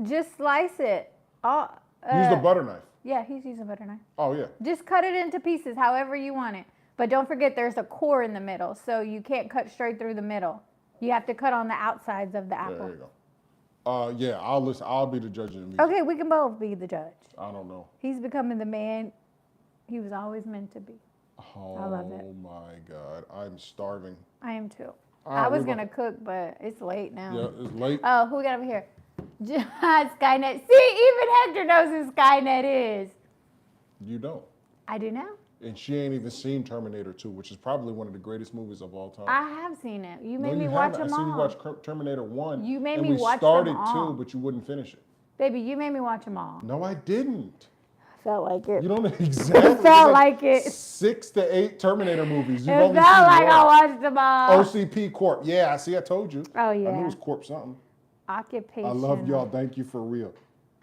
S2: Just slice it.
S1: Use the butter knife.
S2: Yeah, he's using butter knife.
S1: Oh yeah.
S2: Just cut it into pieces, however you want it. But don't forget, there's a core in the middle, so you can't cut straight through the middle. You have to cut on the outsides of the apple.
S1: There you go. Yeah, I'll listen. I'll be the judge of the music.
S2: Okay, we can both be the judge.
S1: I don't know.
S2: He's becoming the man he was always meant to be.
S1: Oh
S2: I love it.
S1: my God, I'm starving.
S2: I am too.
S1: All right,
S2: I was
S1: we're
S2: gonna cook, but it's late now.
S1: Yeah, it's late.
S2: Oh, who we got over here? Skynet. See, even Hector knows who Skynet is.
S1: You don't.
S2: I do now.
S1: And she ain't even seen Terminator 2, which is probably one of the greatest movies of all time.
S2: I have seen it. You made
S1: No,
S2: me
S1: you
S2: watch
S1: haven't.
S2: them all.
S1: I seen you watch Terminator 1.
S2: You made
S1: and
S2: me
S1: we
S2: watch them
S1: started
S2: all.
S1: 2, but you wouldn't finish it.
S2: Baby, you made me watch them all.
S1: No, I didn't.
S2: Felt like it.
S1: You don't know exactly.
S2: It felt like it.
S1: 6 to 8 Terminator movies. You've
S2: It
S1: only
S2: felt
S1: seen
S2: like
S1: one.
S2: I watched them all.
S1: OCP Corp. Yeah, see, I told you.
S2: Oh, yeah.
S1: I knew it was Corp something.
S2: Occupation.
S1: I love y'all. Thank you for real.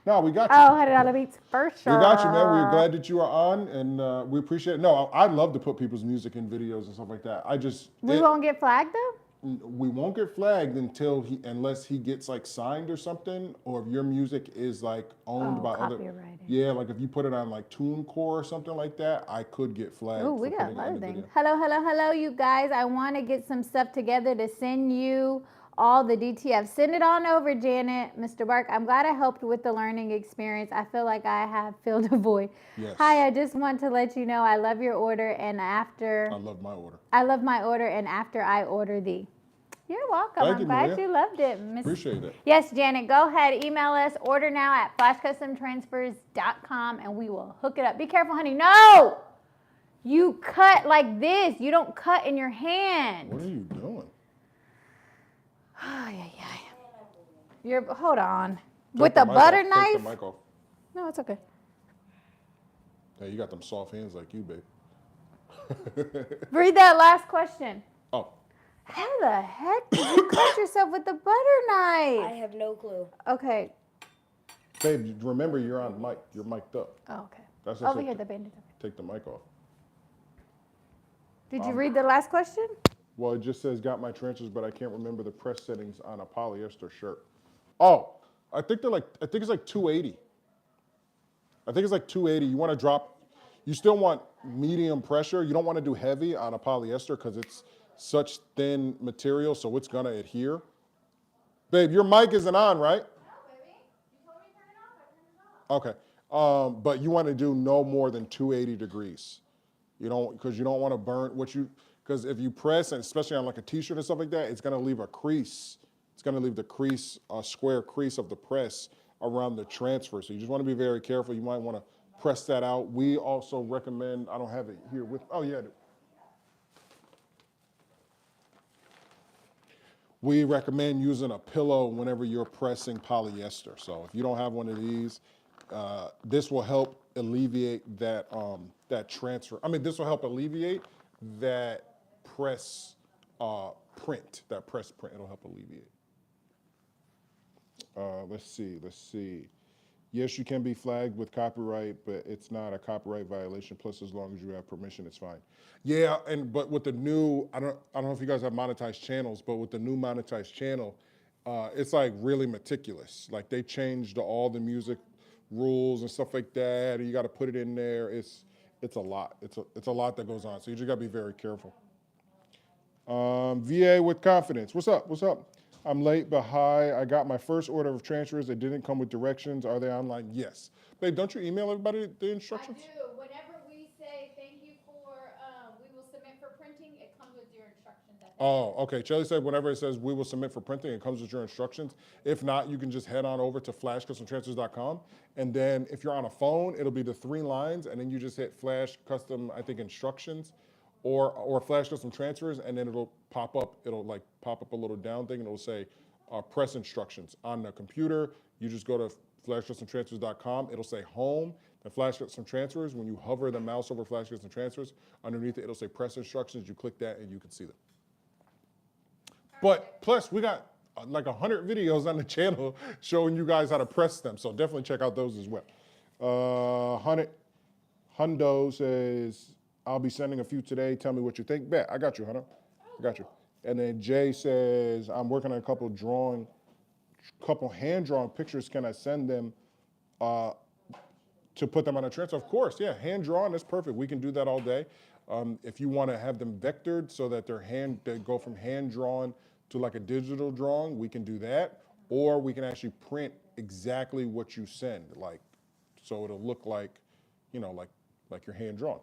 S1: No, we got you.
S2: Oh, $100 beats for sure.
S1: We got you, man. We're glad that you are on, and we appreciate it. No, I'd love to put people's music in videos and stuff like that.
S2: We won't get flagged though?
S1: We won't get flagged unless he gets like signed or something, or if your music is like owned by other.
S2: Copyrighted.
S1: Yeah, like if you put it on like TuneCore or something like that, I could get flagged.
S2: Oh, we
S1: for
S2: got a
S1: putting it
S2: lot
S1: in
S2: of
S1: the
S2: things.
S1: video.
S2: Hello, you guys. I want to get some stuff together to send you all the DTF. Send it on over, Janet. Mr. Bark, I'm glad I helped with the learning experience. I feel like I have filled a void.
S1: Yes.
S2: Hi, I just want to let you know I love your order and after.
S1: I love my order.
S2: I love my order and after I order thee. You're welcome.
S1: Thank
S2: I'm
S1: you,
S2: glad
S1: Maria.
S2: you loved it, Miss.
S1: Appreciate it.
S2: Yes, Janet, go ahead. Email us. Order now at flashcustomtransfers.com and we will hook it up. Be careful, honey. No! You cut like this. You don't cut in your hand.
S1: What are you doing?
S2: Hold on.
S1: Take
S2: With the
S1: mic
S2: butter
S1: off. Take
S2: knife?
S1: the mic off.
S2: No, it's okay.
S1: Hey, you got them soft hands like you, babe.
S2: Read that last question.
S1: Oh,
S2: How the heck did you cut yourself with the butter
S3: I
S2: knife?
S3: have no clue.
S2: Okay.
S1: babe, remember you're on mic. You're mic'd up.
S2: Oh, okay.
S1: That's
S2: Over
S1: it.
S2: here, the bandage.
S1: Take the mic off.
S2: Did you read the last question?
S1: Well, it just says got my transfers, but I can't remember the press settings on a polyester shirt. Oh, I think it's like 280. I think it's like 280. You want to drop, you still want medium pressure. You don't want to do heavy on a polyester because it's such thin material, so it's gonna adhere. Babe, your mic isn't on, right?
S2: No, baby. You told me to turn it off. I turned it off.
S1: Okay. But you want to do no more than 280 degrees. Because you don't want to burn because if you press, and especially on like a t-shirt and stuff like that, it's going to leave a crease. It's going to leave the crease, a square crease of the press around the transfer. So you just want to be very careful. You might want to press that out. We also recommend, I don't have it here with, oh yeah. We recommend using a pillow whenever you're pressing polyester. So if you don't have one of these, this will help alleviate that transfer. I mean, this will help alleviate that press print. That press print. It'll help alleviate. Let's see. Yes, you can be flagged with copyright, but it's not a copyright violation. Plus, as long as you have permission, it's fine. Yeah, but with the new, I don't know if you guys have monetized channels, but with the new monetized channel, it's like really meticulous. Like they changed all the music rules and stuff like that. And you got to put it in there. It's a lot. It's a lot that goes on. So you just got to be very careful. VA with confidence. What's up? What's up? I'm late, but hi. I got my first order of transfers. They didn't come with directions. Are they online? Yes. Babe, don't you email everybody the instructions?
S2: I do. Whenever we say thank you for, we will submit for printing, it comes with your instructions. At the
S1: Oh, okay. Charlie said whenever it says we will submit for printing, it comes with your instructions. If not, you can just head on over to flashcustomtransfers.com. And then if you're on a phone, it'll be the 3 lines. And then you just hit flash custom, I think, instructions or flash custom transfers. And then it'll pop up. It'll like pop up a little down thing and it'll say press instructions. On the computer, you just go to flashcustomtransfers.com. It'll say home. The flash custom transfers, when you hover the mouse over flash custom transfers, underneath it, it'll say press instructions. You click that and you can see them. But plus, we got like 100 videos on the channel showing you guys how to press them. So definitely check out those as well. Hundo says, I'll be sending a few today. Tell me what you think. Bet, I got you, Hundo. I got you. And then Jay says, I'm working on a couple hand-drawn pictures. Can I send them to put them on a transfer? Of course, yeah, hand-drawn, that's perfect. We can do that all day. If you want to have them vectored so that they go from hand-drawn to like a digital drawing, we can do that. Or we can actually print exactly what you send, like, so it'll look like, you know, like your hand-drawn.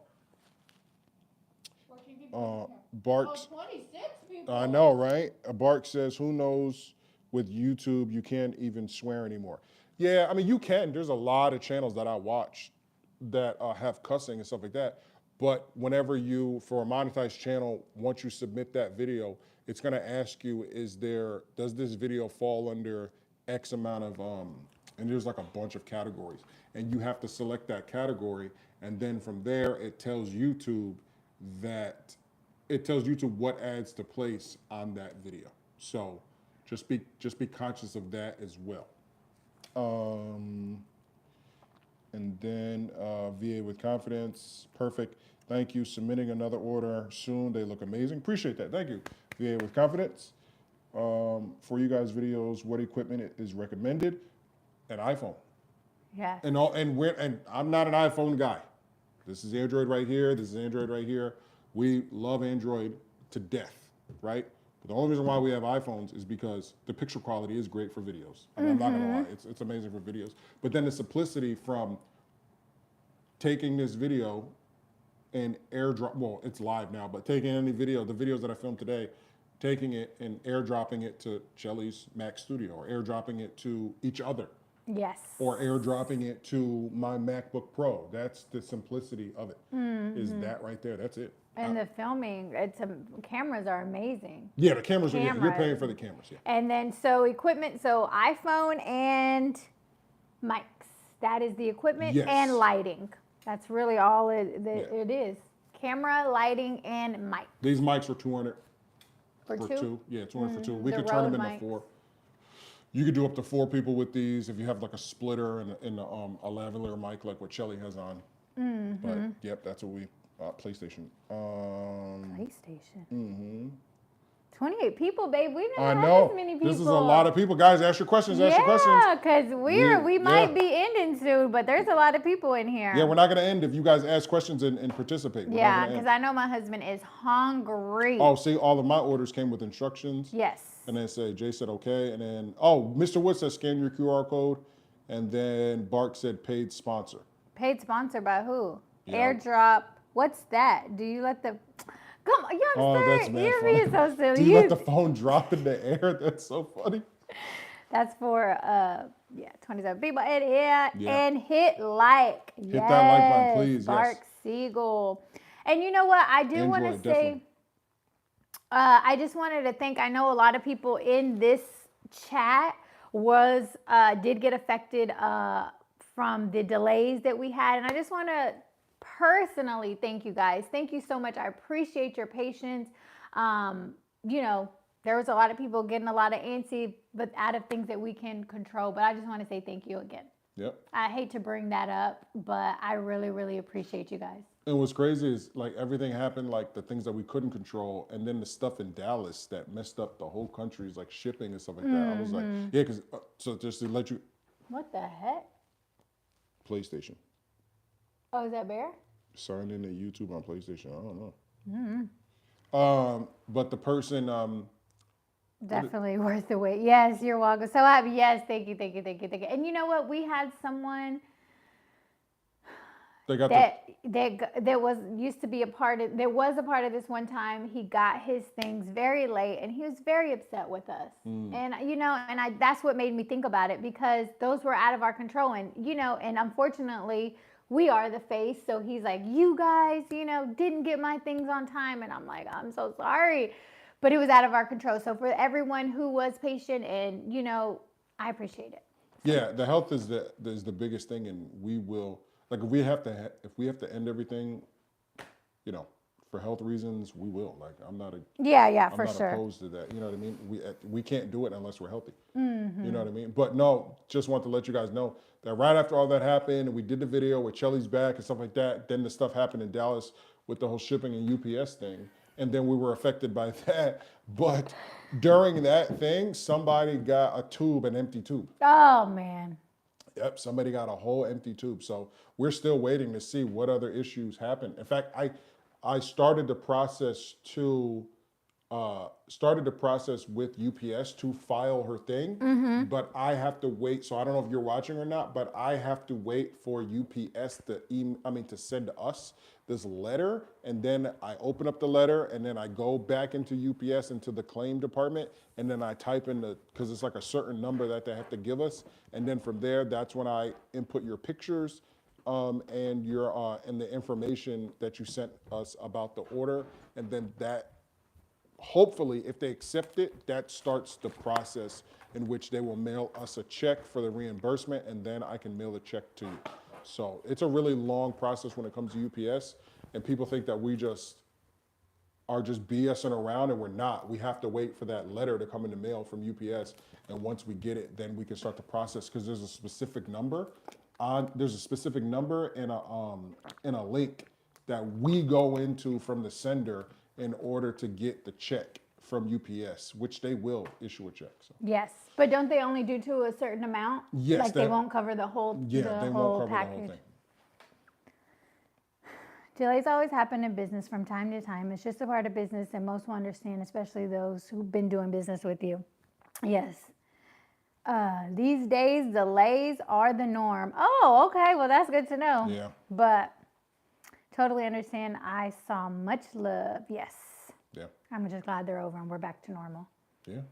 S1: Barks.
S2: 26 people.
S1: I know, right? Bark says, who knows, with YouTube, you can't even swear anymore. Yeah, I mean, you can. There's a lot of channels that I watch that have cussing and stuff like that. But whenever for a monetized channel, once you submit that video, it's gonna ask you, does this video fall under X amount of, and there's like a bunch of categories. And you have to select that category. And then from there, it tells YouTube what ads to place on that video. So just be conscious of that as well. And then VA with confidence, perfect. Thank you. Submitting another order soon. They look amazing. Appreciate that. Thank you. VA with confidence. For you guys' videos, what equipment is recommended? An iPhone.
S2: Yeah.
S1: And I'm not an iPhone guy. This is Android right here. This is Android right here. We love Android to death, right? But the only reason why we have iPhones is because the picture quality is great for videos. I mean, I'm not gonna lie, it's amazing for videos. But then the simplicity from taking this video and airdrop, well, it's live now, but taking any video, the videos that I filmed today, taking it and airdropping it to Shelly's Mac Studio, or airdropping it to each other.
S2: Yes.
S1: Or airdropping it to my MacBook Pro. That's the simplicity of it. Is that right there? That's it.
S2: And the filming, cameras are amazing.
S1: Yeah, the cameras are, you're paying for the cameras, yeah.
S2: And then equipment, iPhone and mics. That is the equipment.
S1: Yes.
S2: And lighting. That's really all it is. Camera, lighting, and mic.
S1: These mics are 200
S2: For two?
S1: Yeah, 200 for 2. We
S2: The
S1: could turn them
S2: Rode
S1: into
S2: mics.
S1: 4. You could do up to 4 people with these if you have like a splitter and a lavalier mic like what Shelly has on. But yep, that's what we PlayStation.
S2: PlayStation. 28 people, babe. We
S1: I
S2: never
S1: know.
S2: had this many people.
S1: This is a lot of people. Guys, ask your questions. Ask your questions.
S2: Yeah, because we might be ending soon, but there's a lot of people in here.
S1: Yeah, we're not going to end if you guys ask questions and participate. We're not
S2: Yeah,
S1: gonna
S2: because
S1: end.
S2: I know my husband is hungry.
S1: Oh, see, all of my orders came with instructions.
S2: Yes.
S1: And then Jay said, okay. And then, Mr. Wood says, scan your QR code. And then Bark said, paid sponsor.
S2: Paid sponsor by who?
S1: Yeah.
S2: Airdrop. What's that? Do you let the... Come on, youngster.
S1: That's mad
S2: You're
S1: funny.
S2: being so silly.
S1: Do you let the phone drop in the air? That's so funny.
S2: That's for, 27 people. And hit like.
S1: Hit that like button, please.
S2: Bark
S1: Yes.
S2: Siegel. And you know what? I do want to
S1: Android,
S2: say...
S1: definitely.
S2: I just wanted to thank, I know a lot of people in this chat did get affected from the delays that we had. And I just want to personally thank you guys. Thank you so much. I appreciate your patience. There was a lot of people getting a lot of antsy, but out of things that we can control. But I just want to say thank you again.
S1: Yep.
S2: I hate to bring that up, but I really, really appreciate you guys.
S1: And what's crazy is like everything happened, like the things that we couldn't control, and then the stuff in Dallas that messed up the whole country's like shipping and stuff like that. I was like, yeah, because so just to let you,
S2: What the heck?
S1: PlayStation
S2: Oh, is that Bear?
S1: signed into YouTube on PlayStation. I don't know.
S2: Mm-hmm.
S1: But the person,
S2: Definitely worth the wait. Yes, you're welcome. So happy. Yes, thank you, thank you, thank you, thank you. And you know what? We had someone
S1: they got
S2: that was used to be a part of. There was a part of this one time. He got his things very late, and he was very upset with us. And you know, and that's what made me think about it, because those were out of our control. And you know, and unfortunately, we are the face. So he's like, you guys, you know, didn't get my things on time, and I'm like, I'm so sorry. But it was out of our control. So for everyone who was patient, and you know, I appreciate it.
S1: yeah, the health is the biggest thing, and we will like if we have to end everything, you know, for health reasons, we will. Like I'm not
S2: Yeah,
S1: I'm
S2: for
S1: not
S2: sure.
S1: opposed to that. You know what I mean? We can't do it unless we're healthy. You know what I mean? But no, just want to let you guys know that right after all that happened, and we did the video with Chelly's back and stuff like that. Then the stuff happened in Dallas with the whole shipping and UPS thing, and then we were affected by that. But during that thing, somebody got a tube, an empty tube.
S2: Oh man.
S1: Yep, somebody got a whole empty tube. So we're still waiting to see what other issues happen. In fact, I started the process with UPS to file her thing, but I have to wait. So I don't know if you're watching or not, but I have to wait for UPS to send us this letter, and then I open up the letter, and then I go back into UPS into the claim department, and then I type in because it's like a certain number that they have to give us, and then from there, that's when I input your pictures and the information that you sent us about the order, and then that. Hopefully, if they accept it, that starts the process in which they will mail us a check for the reimbursement, and then I can mail a check to you. So it's a really long process when it comes to UPS, and people think that we are just BSing around, and we're not. We have to wait for that letter to come in the mail from UPS, and once we get it, then we can start the process, because there's a specific number and a link that we go into from the sender in order to get the check from UPS, which they will issue a check. So.
S2: Yes, but don't they only do to a certain amount?
S1: Yes,
S2: like they won't cover the whole
S1: they
S2: whole
S1: won't cover
S2: package.
S1: the whole thing.
S2: Delays always happen in business from time to time. It's just a part of business, and most will understand, especially those who've been doing business with you. Yes. These days, delays are the norm. Oh, okay. Well, that's good to know.
S1: Yeah.
S2: But totally understand. I saw much love. Yes.
S1: Yeah.
S2: I'm just glad they're over and we're back to normal.
S1: Yeah.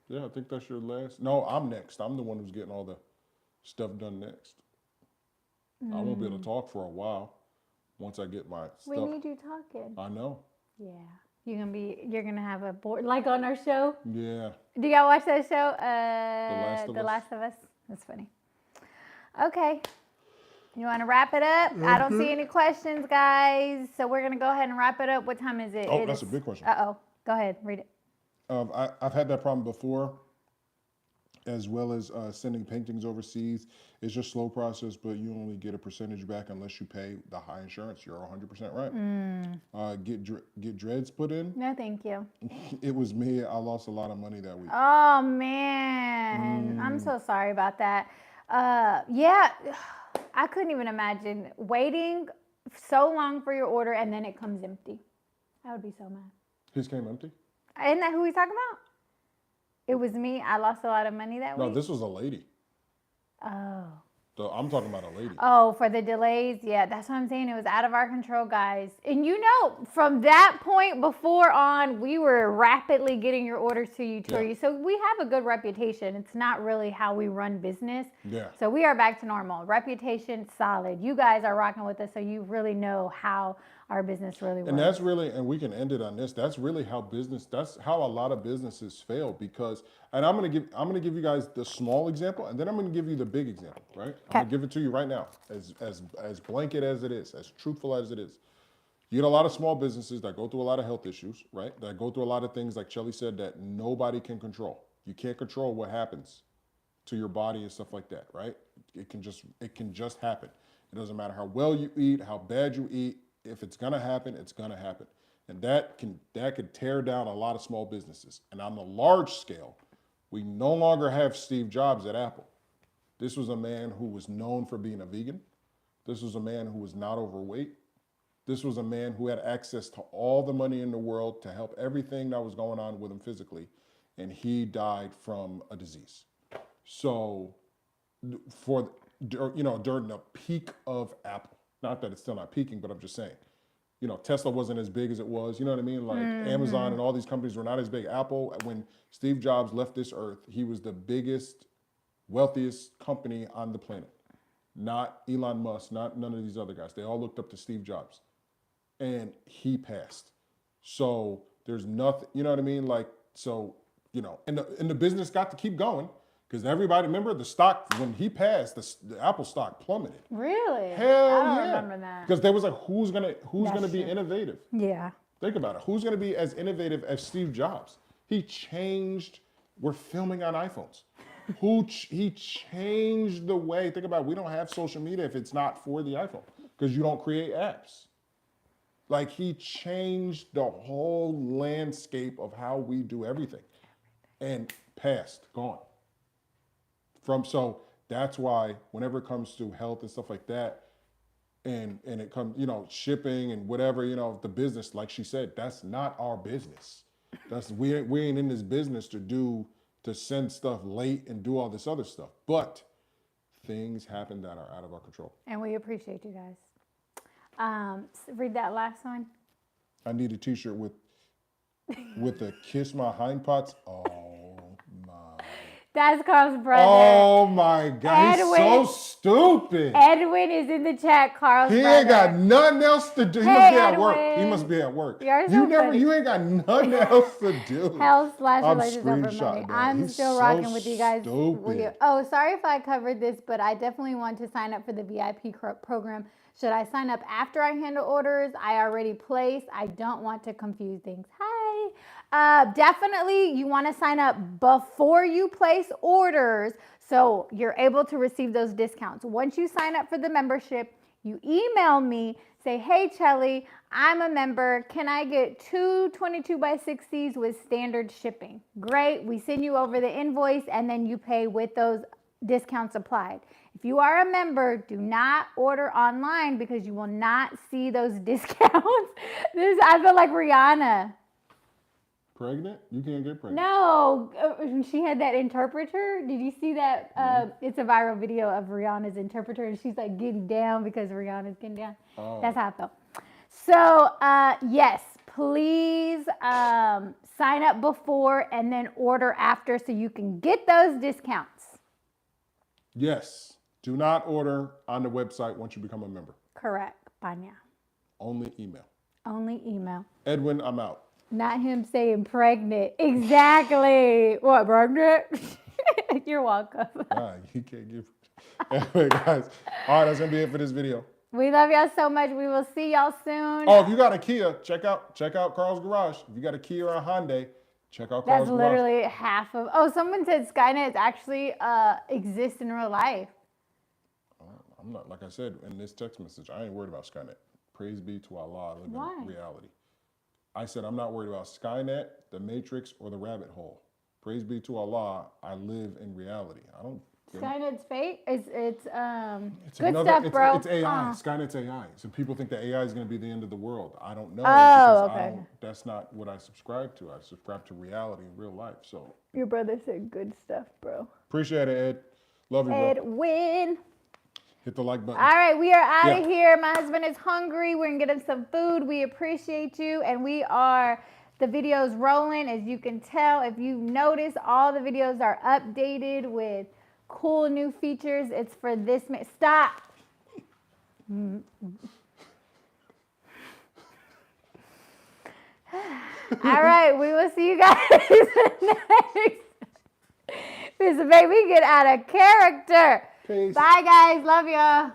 S1: Yeah, I think that's your last. No, I'm next. I'm the one who's getting all the stuff done next. I won't be able to talk for a while once I get my stuff.
S2: We need you talking.
S1: I know.
S2: Yeah. You're gonna have a board like on our show.
S1: Yeah.
S2: Do y'all watch that show?
S1: The Last of Us.
S2: That's funny. Okay. You want to wrap it up? I don't see any questions, guys. So we're gonna go ahead and wrap it up. What time is it?
S1: Oh, that's a big question.
S2: Uh-oh. Go ahead, read it.
S1: I've had that problem before, as well as sending paintings overseas. It's just a slow process, but you only get a percentage back unless you pay the high insurance. You're 100% right. Get dreads put in.
S2: No, thank you.
S1: It was me. I lost a lot of money that week.
S2: Oh man, I'm so sorry about that. Yeah, I couldn't even imagine waiting so long for your order and then it comes empty. I would be so mad.
S1: His came empty?
S2: Isn't that who he's talking about? It was me. I lost a lot of money that
S1: No,
S2: week.
S1: this was a lady.
S2: Oh.
S1: I'm talking about a lady.
S2: Oh, for the delays. Yeah, that's what I'm saying. It was out of our control, guys. And you know, from that point before on, we were rapidly getting your orders to you, Tori.
S1: Yeah.
S2: So we have a good reputation. It's not really how we run business.
S1: Yeah.
S2: So we are back to normal. Reputation solid. You guys are rocking with us, so you really know how our business really works.
S1: And that's really, and we can end it on this. That's really that's how a lot of businesses fail, because, and I'm gonna give you guys the small example, and then I'm gonna give you the big example, right? I'm gonna give it to you right now, as blanket as it is, as truthful as it is. You get a lot of small businesses that go through a lot of health issues, right? That go through a lot of things, like Shelly said, that nobody can control. You can't control what happens to your body and stuff like that, right? It can just happen. It doesn't matter how well you eat, how bad you eat. If it's gonna happen, it's gonna happen. And that could tear down a lot of small businesses. And on the large scale, we no longer have Steve Jobs at Apple. This was a man who was known for being a vegan. This was a man who was not overweight. This was a man who had access to all the money in the world to help everything that was going on with him physically. And he died from a disease. So during the peak of Apple, not that it's still not peaking, but I'm just saying, Tesla wasn't as big as it was. You know what I mean? Like Amazon and all these companies were not as big. Apple, when Steve Jobs left this earth, he was the biggest, wealthiest company on the planet. Not Elon Musk, not none of these other guys. They all looked up to Steve Jobs. And he passed. So there's nothing, you know what I mean? Like, so, and the business got to keep going. Because everybody, remember the stock, when he passed, the Apple stock plummeted.
S2: Really?
S1: Hell
S2: I don't
S1: yeah.
S2: remember that.
S1: Because there was like, who's gonna be innovative?
S2: Yeah.
S1: Think about it. Who's gonna be as innovative as Steve Jobs? We're filming on iPhones. He changed the way, think about it, we don't have social media if it's not for the iPhone. Because you don't create apps. Like he changed the whole landscape of how we do everything. And passed, gone. So that's why whenever it comes to health and stuff like that, and it comes, shipping and whatever, the business, like she said, that's not our business. We ain't in this business to send stuff late and do all this other stuff. But things happen that are out of our control.
S2: And we appreciate you guys. Read that last one.
S1: I need a t-shirt with a kiss my hindparts. Oh my.
S2: That's Carl's brother.
S1: Oh my God, he's so stupid.
S2: Edwin is in the chat, Carl's brother.
S1: He ain't got nothing else to do. He must be at work. He must be at work. You ain't got nothing else to do.
S2: Health/relations over money. I'm still rocking with you guys.
S1: Stupid.
S2: Oh, sorry if I covered this, but I definitely want to sign up for the VIP program. Should I sign up after I handle orders? I already placed. I don't want to confuse things. Hi. Definitely you want to sign up before you place orders so you're able to receive those discounts. Once you sign up for the membership, you email me, say, hey, Chelly, I'm a member. Can I get 2 22x60s with standard shipping? Great. We send you over the invoice and then you pay with those discounts applied. If you are a member, do not order online because you will not see those discounts. I feel like Rihanna.
S1: Pregnant? You can't get pregnant.
S2: No, she had that interpreter. Did you see that? It's a viral video of Rihanna's interpreter, and she's like getting down because Rihanna's getting down. Oh. That's how I felt. So, yes, please sign up before and then order after so you can get those discounts.
S1: Yes. Do not order on the website once you become a member.
S2: Correct. By now.
S1: Only email.
S2: Only email.
S1: Edwin, I'm out.
S2: Not him saying pregnant. Exactly. What, pregnant? You're welcome.
S1: You can't give. Anyway, guys. All right, that's going to be it for this video.
S2: We love y'all so much. We will see y'all soon.
S1: Oh, if you got a Kia, check out Carl's Garage. If you got a Kia or a Hyundai, check out Carl's Garage.
S2: That's literally half of. Oh, someone said Skynet actually exists in real life.
S1: I'm not, like I said in this text message, I ain't worried about Skynet. Praise be to Allah, I live in reality. I said I'm not worried about Skynet, the Matrix, or the rabbit hole. Praise be to Allah, I live in reality. I don't.
S2: Skynet's fake. It's good stuff, bro.
S1: It's AI. Skynet's AI. So people think that AI is going to be the end of the world. I don't know.
S2: Oh, okay.
S1: That's not what I subscribe to. I subscribe to reality in real life. So
S2: your brother said good stuff, bro.
S1: Appreciate it, Ed. Love you, bro.
S2: Edwin.
S1: Hit the like button.
S2: All right, we are out of here. My husband is hungry. We're going to get him some food. We appreciate you. And the video's rolling. As you can tell, if you notice, all the videos are updated with cool new features. It's for this. Stop. All right, we will see you guys next. This baby get out of character.
S1: Peace.
S2: Bye, guys. Love ya.